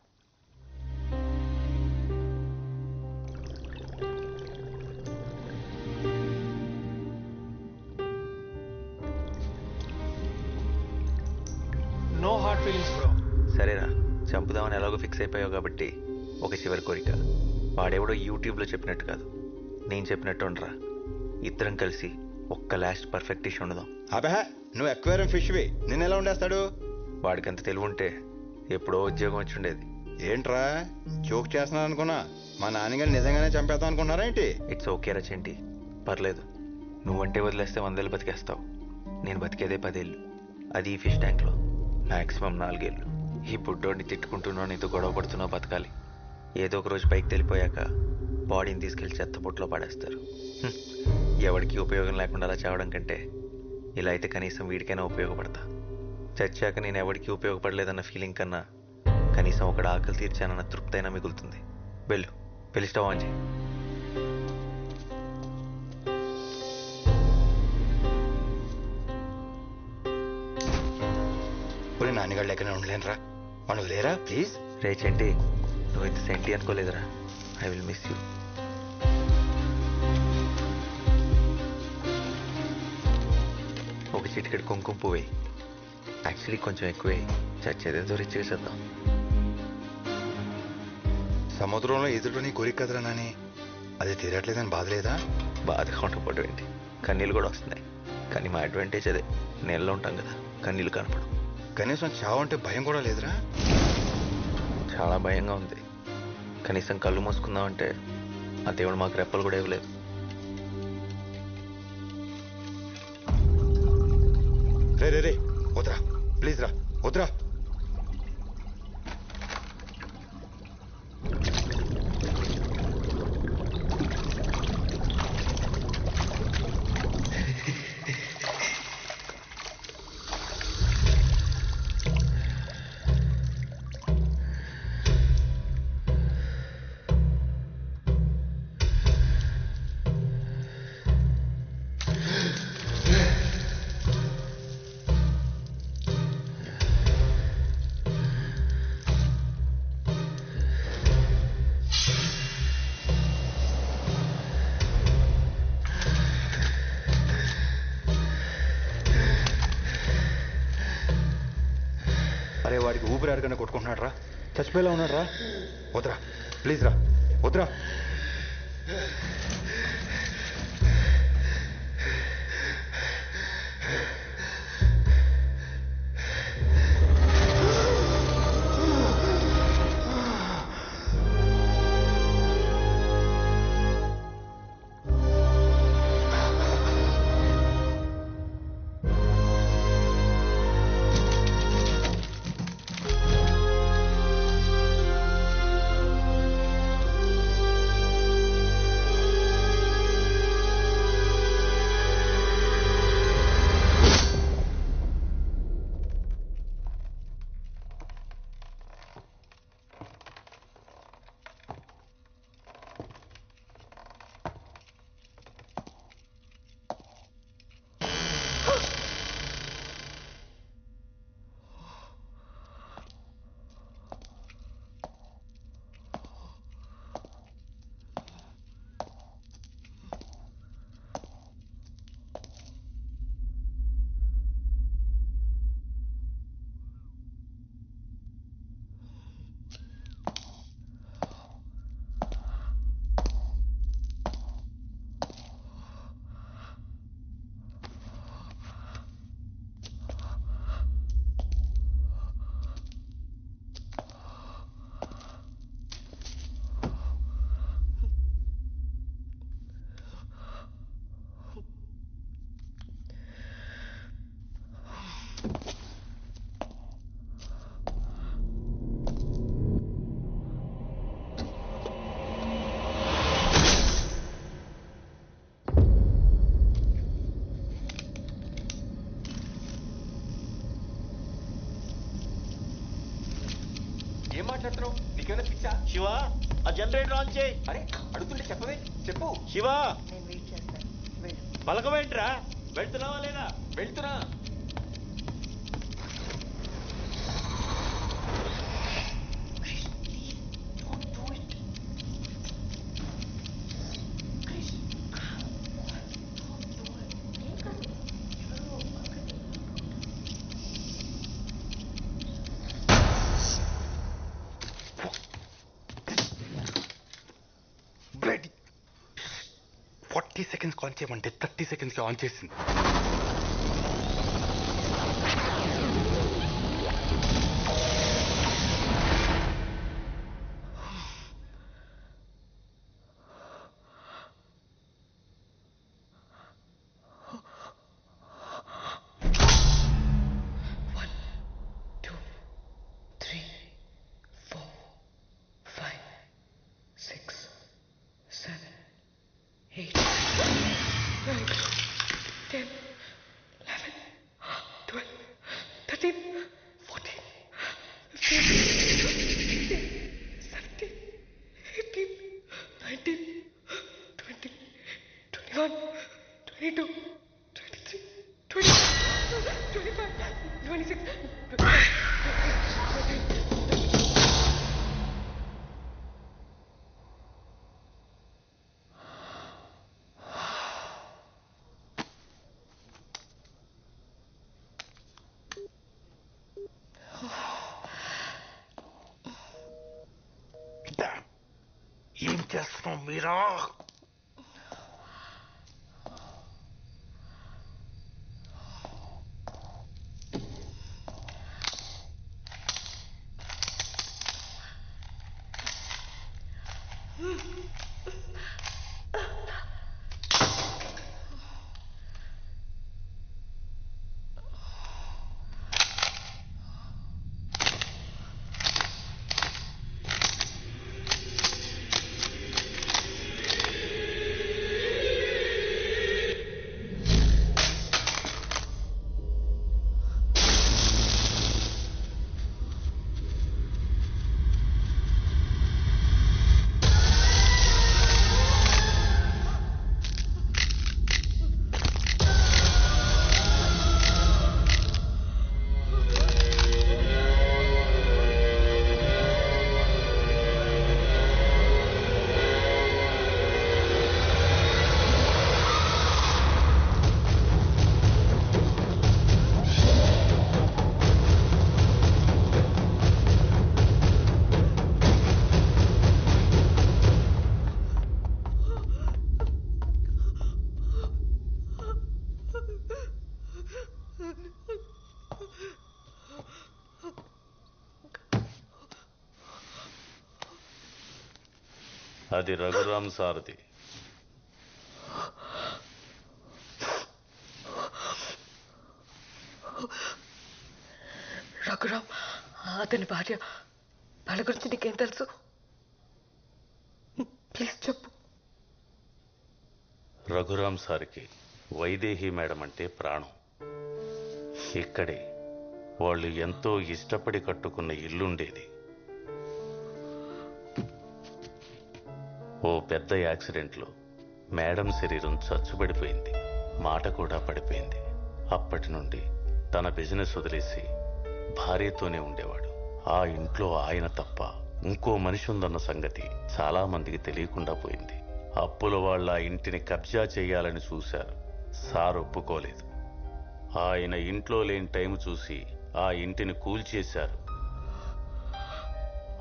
No hard feelings bro. సరేరా, చంపుదామని ఎలాగో ఫిక్స్ అయిపోయావు కాబట్టి ఒక చివరి కోరిక. వాడెవడో యూట్యూబ్లో చెప్పినట్టు కాదు, నేను చెప్పినట్టు ఉండరా. ఇద్దరం కలిసి ఒక్క లాస్ట్ పర్ఫెక్ట్ డిష్ ఉండదాం. అబహ, నువ్వు అక్వేరియం ఫిష్వి, నిన్ను ఎలా ఉండేస్తాడు? వాడికి అంత తెలివి ఉంటే ఎప్పుడో ఉద్యోగం వచ్చి ఉండేది. ఏంట్రా జోక్ చేస్తున్నాను అనుకున్నా? మా నాన్నగారు నిజంగానే చంపేద్దాం అనుకున్నారా ఏంటి? ఇట్స్ ఓకే రా చెంటి, పర్లేదు. నువ్వంటే వదిలేస్తే 100 ఏళ్ళు బతికేస్తావు. నేను బతికేదే 10 ఏళ్ళు, అది ఈ ఫిష్ ట్యాంక్లో. మ్యాక్సిమం 4 ఏళ్ళు. ఈ బుడ్డోడిని తిట్టుకుంటున్నావు, నీతో గొడవ పడుతున్నావు, బతకాలి. ఏదో ఒక రోజు పైకి తెలిపోయాక బాడీని తీసుకెళ్లి చెత్తపుట్లో పడేస్తారు. ఎవరికి ఉపయోగం లేకుండా అలా చావడం కంటే ఇలా అయితే కనీసం వీడికైనా ఉపయోగపడతా. చచ్చాక నేను ఎవరికి ఉపయోగపడలేదన్న ఫీలింగ్ కన్నా కనీసం ఒకటి ఆకలి తీర్చానన్న తృప్తి అయినా మిగులుతుంది. వెళ్ళు, వెళ్ళి స్టవ్ ఆన్ చేయి. నాన్నగారు లెక్కనే ఉండలేనురా, మనం లేరా ప్లీజ్. రే చెంటి, నువ్వు ఇంత సెంటి అనుకోలేదురా. I will miss you. ఒక చిటికెడు కుంకుమ పువ్వే, యాక్చువల్లీ కొంచెం ఎక్కువే, చచ్చేదేదో రిచ్ చేసేద్దాం. సముద్రంలో ఎదురుని కోరిక కదరా నాని, అది తీరట్లేదని బాధ లేదా? బాధగా ఉండకపోవడం ఏంటి, కన్నీళ్ళు కూడా వస్తున్నాయి. కానీ మా అడ్వాంటేజ్ అదే, నీళ్ళలో ఉంటాం కదా, కన్నీళ్ళు కనపడం. కనీసం చావు అంటే భయం కూడా లేదురా? చాలా భయంగా ఉంది. కనీసం కళ్ళు మూసుకుందామంటే ఆ దేవుడు మాకు రెప్పలు కూడా ఇవ్వలేదు. రే రే రే, వద్దురా ప్లీజ్ రా, వద్దురా. అరే వాడికి ఊపిరి ఆడకన్నా కొట్టుకుంటున్నాడు రా, చచ్చిపోయేలా ఉన్నాడు రా. వద్దురా ప్లీజ్ రా, వద్దురా. ఏం మాట్లాడుతున్నావు? నీకేమైనా పిచ్చా? శివ ఆ జనరేటర్ ఆన్ చేయి. అరే అడుగుతుంటే చెప్పవే, చెప్పు. శివ నేను వెయిట్ చేస్తాను. వెళ్ళు. పలకమేంట్రా? వెళ్తున్నావా లేదా? వెళ్తున్నా. బ్లడీ 40 సెకండ్స్ ఆన్ చేయమంటే 30 సెకండ్స్కి ఆన్ చేసింది. ఏం చేస్తున్నావు మీరా? అది రఘురామ్ సారథి. రఘురామ్ అతని భార్య, వాళ్ళ గురించి నీకేం తెలుసు? ప్లీజ్ చెప్పు. రఘురామ్ సార్కి వైదేహి మేడం అంటే ప్రాణం. ఇక్కడే వాళ్ళు ఎంతో ఇష్టపడి కట్టుకున్న ఇల్లుండేది. ఓ పెద్ద యాక్సిడెంట్లో మేడం శరీరం చచ్చుబడిపోయింది, మాట కూడా పడిపోయింది. అప్పటి నుండి తన బిజినెస్ వదిలేసి భార్యతోనే ఉండేవాడు. ఆ ఇంట్లో ఆయన తప్ప ఇంకో మనిషి ఉందన్న సంగతి చాలా మందికి తెలియకుండా పోయింది. అప్పుల వాళ్ళ ఇంటిని కబ్జా చేయాలని చూశారు. సార్ ఒప్పుకోలేదు. ఆయన ఇంట్లో లేని టైం చూసి ఆ ఇంటిని కూల్చేశారు.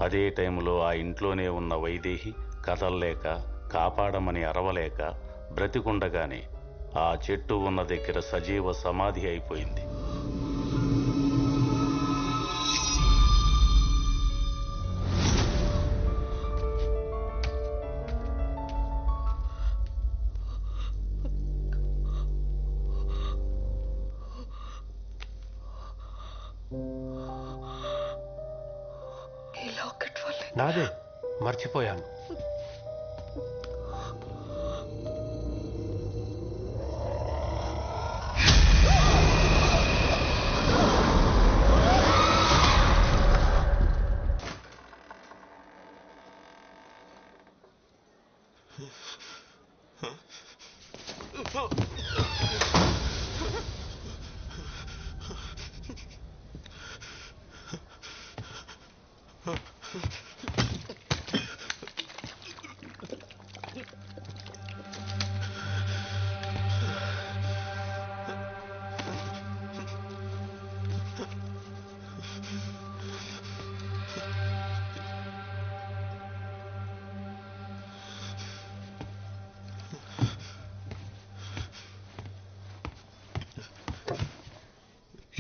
అదే టైంలో ఆ ఇంట్లోనే ఉన్న వైదేహి కదల్లేక, కాపాడమని అరవలేక బ్రతికుండగానే ఆ చెట్టు ఉన్న దగ్గర సజీవ సమాధి అయిపోయింది. నాదే, మర్చిపోయాను.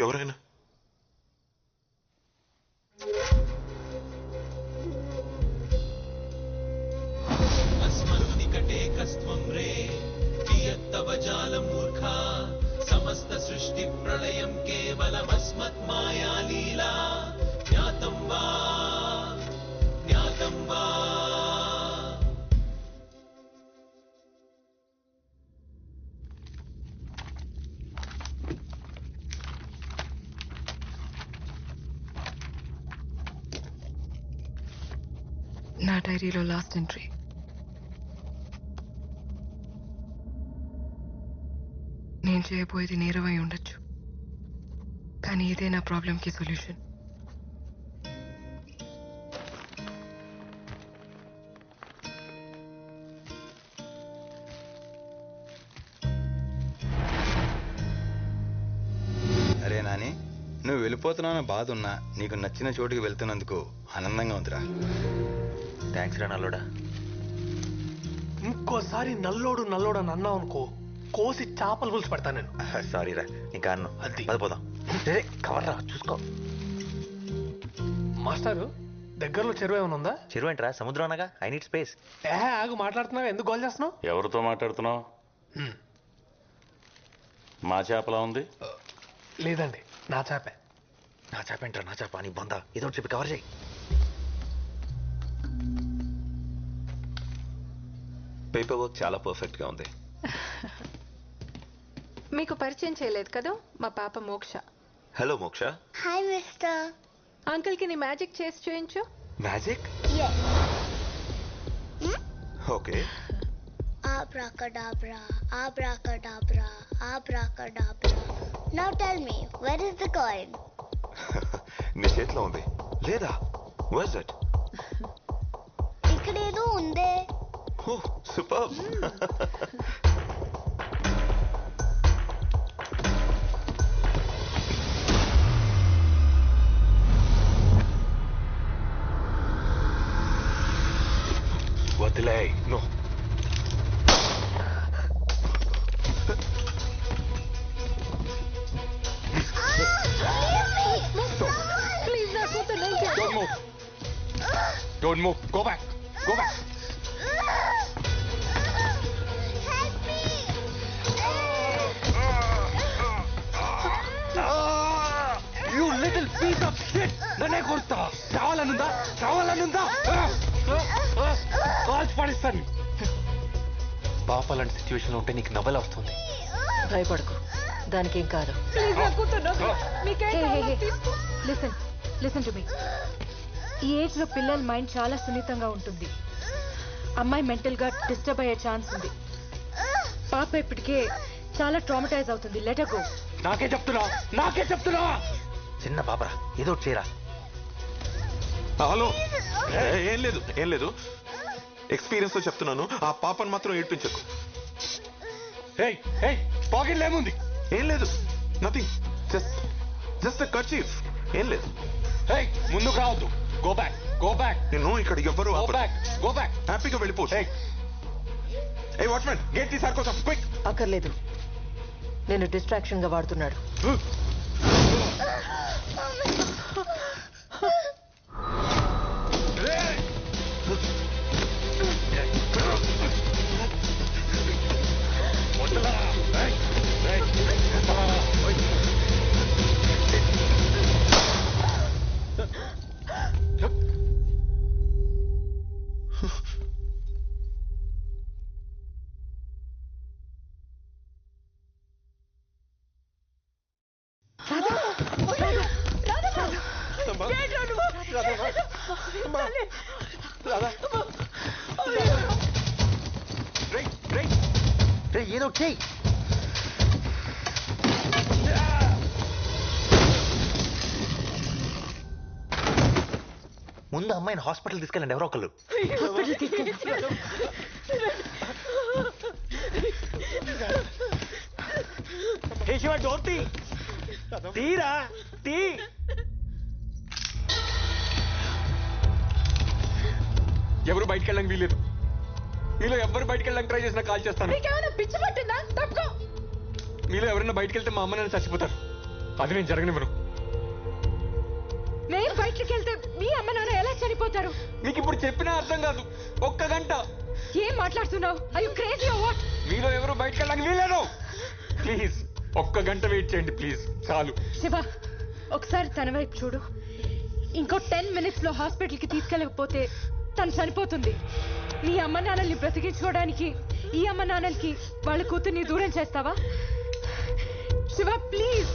ఎవరైనా अस्मन्निकटे कस्त्वं रे कियत्तव जालमूर्खा समस्त सृष्टि प्रलयं केवलमस्मत् माया लीला ज्ञातं वा ज्ञातं वा నా డైరీలో లాస్ట్ ఎంట్రీ. నేను చేయబోయేది నేరమై ఉండొచ్చు, కానీ ఇదే నా ప్రాబ్లంకి సొల్యూషన్. అరే నాని, నువ్వు వెళ్ళిపోతున్నావు బాధ ఉన్నా నీకు నచ్చిన చోటుకి వెళ్తున్నందుకు ఆనందంగా ఉందిరా. థ్యాంక్స్ రా నల్లోడా. ఇంకోసారి నల్లోడు నల్లోడు అని అన్నావు అనుకో, కోసి చేపలు పులుసు పెడతాను నేను. సారీ రా, ఇంకా అన్ను పదిపోదాం. కవర్ రా, చూసుకో. మాస్టారు, దగ్గరలో చెరువు ఏమైనా ఉందా? చెరువు ఏంట్రా, సముద్రం అనగా. I need space. ఆగు, మాట్లాడుతున్నావు, ఎందుకు గోల్ చేస్తున్నావు? ఎవరితో మాట్లాడుతున్నావు? మా చేపలా ఉంది? లేదండి, నా చేపే. నా చేప ఏంట్రా, నా చేప నీ బొంద. ఏదో ఒకటి చెప్పి కవర్ చేయి. పేపర్ వర్క్ చాలా పర్ఫెక్ట్ గా ఉంది. మీకు పరిచయం చేయలేదు కదా, మా పాప మోక్ష. హలో మోక్ష. Hi mister. అంకుల్ కి నీ మ్యాజిక్ చేసి చూయించు. Magic? Okay. Abracadabra, abracadabra, abracadabra. Now tell me, where is the coin? నీ చేతిలో ఉంది లేదా? Where's it? ఇక్కడేదో ఉందే. Oh, superb. వదిలే. No. Please, నా కూతురు నేను Don't move. Don't move. Go back. Go back. You little piece of shit! నన్నే కొడతావా? చావాలనుందా? చావాలనుందా? కాల్చి పడిస్తాను. పాప లాంటి సిచ్యువేషన్ ఉంటే నీకు నవ్వలా వస్తుంది. భయపడకు, దానికేం కాదు. Listen to me. ఈ ఏజ్ లో పిల్లల మైండ్ చాలా సున్నితంగా ఉంటుంది. అమ్మాయి మెంటల్ గా డిస్టర్బ్ అయ్యే ఛాన్స్ ఉంది. పాప ఇప్పటికే చాలా ట్రామటైజ్ అవుతుంది. Let her go. నాకే చెప్తున్నా. చిన్న పాపరా, ఏదో ఒకటి చేయరా. హలో, ఏం లేదు ఎక్స్పీరియన్స్ తో చెప్తున్నాను. ఆ పాపను మాత్రం ఏడ్పించకు. పాకెట్ ఏముంది? ఏం లేదు, నథింగ్, జస్ట్ కర్చీఫ్. ఏం లేదు. ముందుకు రావద్దు. Go back. నేను ఇక్కడ ఎవ్వరు గో బ్యాక్. హ్యాపీగా వెళ్ళిపో. ఏ వాచ్మెన్, గేట్ తీసారు కోసం క్విక్. అక్కర్లేదు, నేను డిస్ట్రాక్షన్ గా వాడుతున్నాడు. ఏదో చెయ్యి. ముందు అమ్మాయిని హాస్పిటల్ తీసుకెళ్ళండి ఎవరో ఒకళ్ళు. డోర్ తీరా తీ. ఎవరు బయటికి వెళ్ళడానికి వీలేదు. మీలో ఎవరు బయటికి వెళ్ళడానికి ట్రై చేసినా కాల్ చేస్తాను. పిచ్చి పట్టిందా? తప్పుకో. మీలో ఎవరైనా బయటికి వెళ్తే మా అమ్మ నన్ను చచ్చిపోతారు. అది నేను జరగనివ్వను. నేను బయటికి వెళ్తే మీ అమ్మ నాన్న ఎలా చనిపోతారు? మీకు ఇప్పుడు చెప్పినా అర్థం కాదు. ఒక్క గంట. ఏం మాట్లాడుతున్నావు? Are you crazy or what? మీలో ఎవరు బయటకు వెళ్ళడానికి వీలేదు. ప్లీజ్ ఒక్క గంట వెయిట్ చేయండి ప్లీజ్, చాలు. శివ, ఒకసారి తన వైపు చూడు. ఇంకో 10 minutes లో హాస్పిటల్కి తీసుకెళ్ళకపోతే తను చనిపోతుంది. నీ అమ్మ నాన్నల్ని బ్రతికించుకోవడానికి ఈ అమ్మ నాన్నలకి వాళ్ళ కూతుర్ని దూరం చేస్తావా? శివ ప్లీజ్.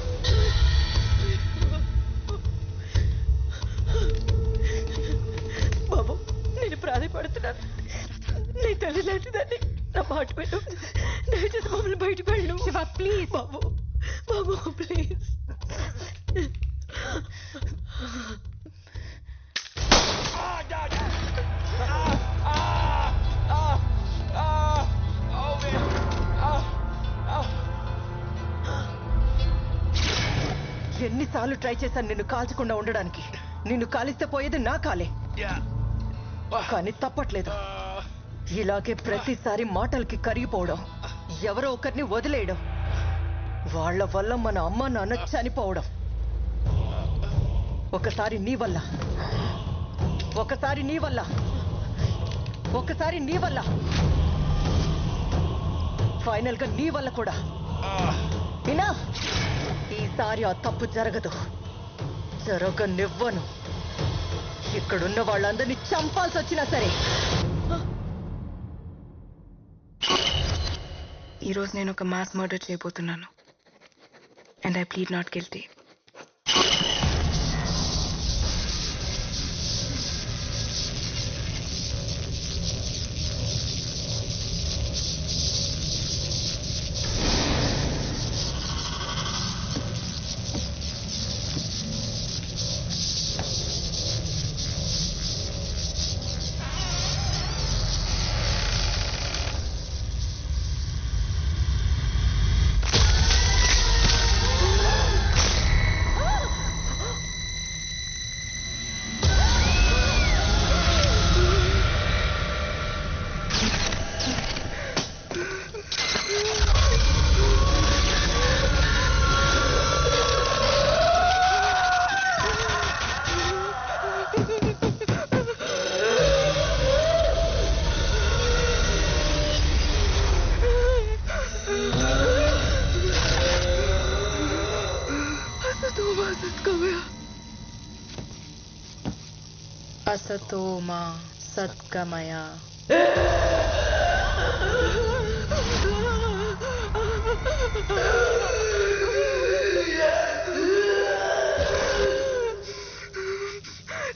బాబు, నేను ప్రాధాయపడుతున్నాను. నీ తల్లి లాంటిదాన్ని, నా మాట పెట్టు. దయచేసి మమ్మల్ని బయటకు వెళ్ళు. Shiva please. Babu Babu please. ఎన్నిసార్లు ట్రై చేశాను నిన్ను కాల్చకుండా ఉండడానికి. నిన్ను కాలిస్తే పోయేది నా కాలే, కానీ తప్పట్లేదు. ఇలాగే ప్రతిసారి మాటలకి కరిగిపోవడం, ఎవరో ఒకరిని వదిలేయడం, వాళ్ళ వల్ల మన అమ్మ నాన్న చనిపోవడం. ఒకసారి నీ వల్ల, ఒకసారి నీ వల్ల, ఒకసారి నీ వల్ల, ఫైనల్ గా నీ వల్ల కూడా. వినా, ఈసారి ఆ తప్పు జరగదు, జరగనివ్వను. ఇక్కడున్న వాళ్ళందరినీ చంపాల్సి వచ్చినా సరే. ఈరోజు నేను ఒక మాస్ మర్డర్ చేయబోతున్నాను. And I plead not guilty. असतो मा सद्गमय.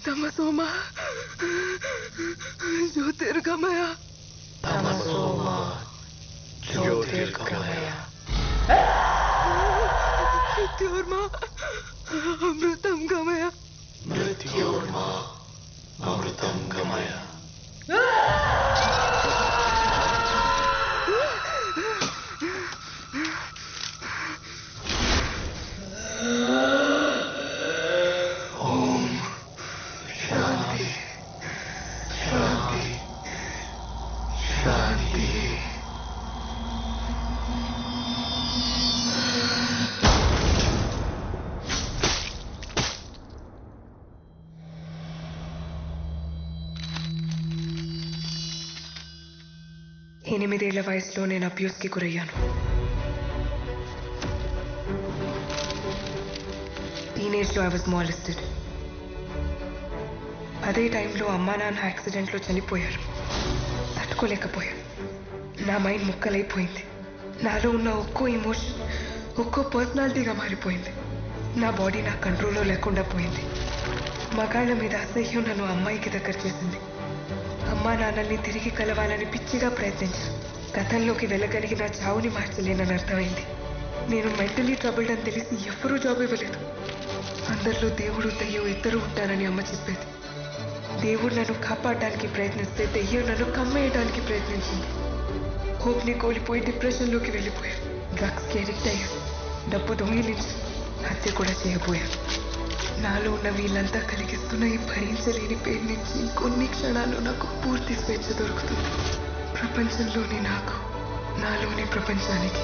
तमसो मा ज्योतिर्गमय. तमसो मा ज्योतिर्गमय. मृत्योर्मा अमृतं गमय. मृत्योर्मा अमृतं गमय. ओम शांति शांति शांति. ఎనిమిదేళ్ల వయసులో నేను అబ్యూస్కి గురయ్యాను. టీనేజ్లో ఐ వాజ్ మాలెస్టెడ్. అదే టైంలో అమ్మా నాన్న యాక్సిడెంట్లో చనిపోయారు. తట్టుకోలేకపోయాను. నా మైండ్ ముక్కలైపోయింది. నాలో ఉన్న ఒక్కో ఎమోషన్ ఒక్కో పర్సనాలిటీగా మారిపోయింది. నా బాడీ నా కంట్రోల్లో లేకుండా పోయింది. మగాళ్ళ మీద అసహ్యం నన్ను అమ్మాయికి దగ్గర చేసింది. అమ్మా నాన్నల్ని తిరిగి కలవాలని పిచ్చిగా ప్రయత్నించాను. గతంలోకి వెళ్ళగలిగిన చావుని మార్చలేనని అర్థమైంది. నేను మెంటలీ ట్రబుల్డ్ అని తెలిసి ఎవ్వరూ జాబ్ ఇవ్వలేదు. అందరిలో దేవుడు దెయ్యం ఇద్దరు ఉంటారని అమ్మ చెప్పేది. దేవుడు నన్ను కాపాడడానికి ప్రయత్నిస్తే దెయ్యం నన్ను కమ్మేయడానికి ప్రయత్నించింది. హోప్ని కోల్పోయి డిప్రెషన్లోకి వెళ్ళిపోయాను. డ్రగ్స్కి అడిక్ట్ అయ్యాను. డబ్బు దొంగిలించి హత్య కూడా చేయబోయాను. నాలో ఉన్న వీళ్ళంతా కలిగిస్తున్న ఈ భరించలేని పేరు నుంచి కొన్ని క్షణాల్లో నాకు పూర్తి స్వేచ్ఛ దొరుకుతుంది. ప్రపంచంలోని నాకు, నాలోని ప్రపంచానికి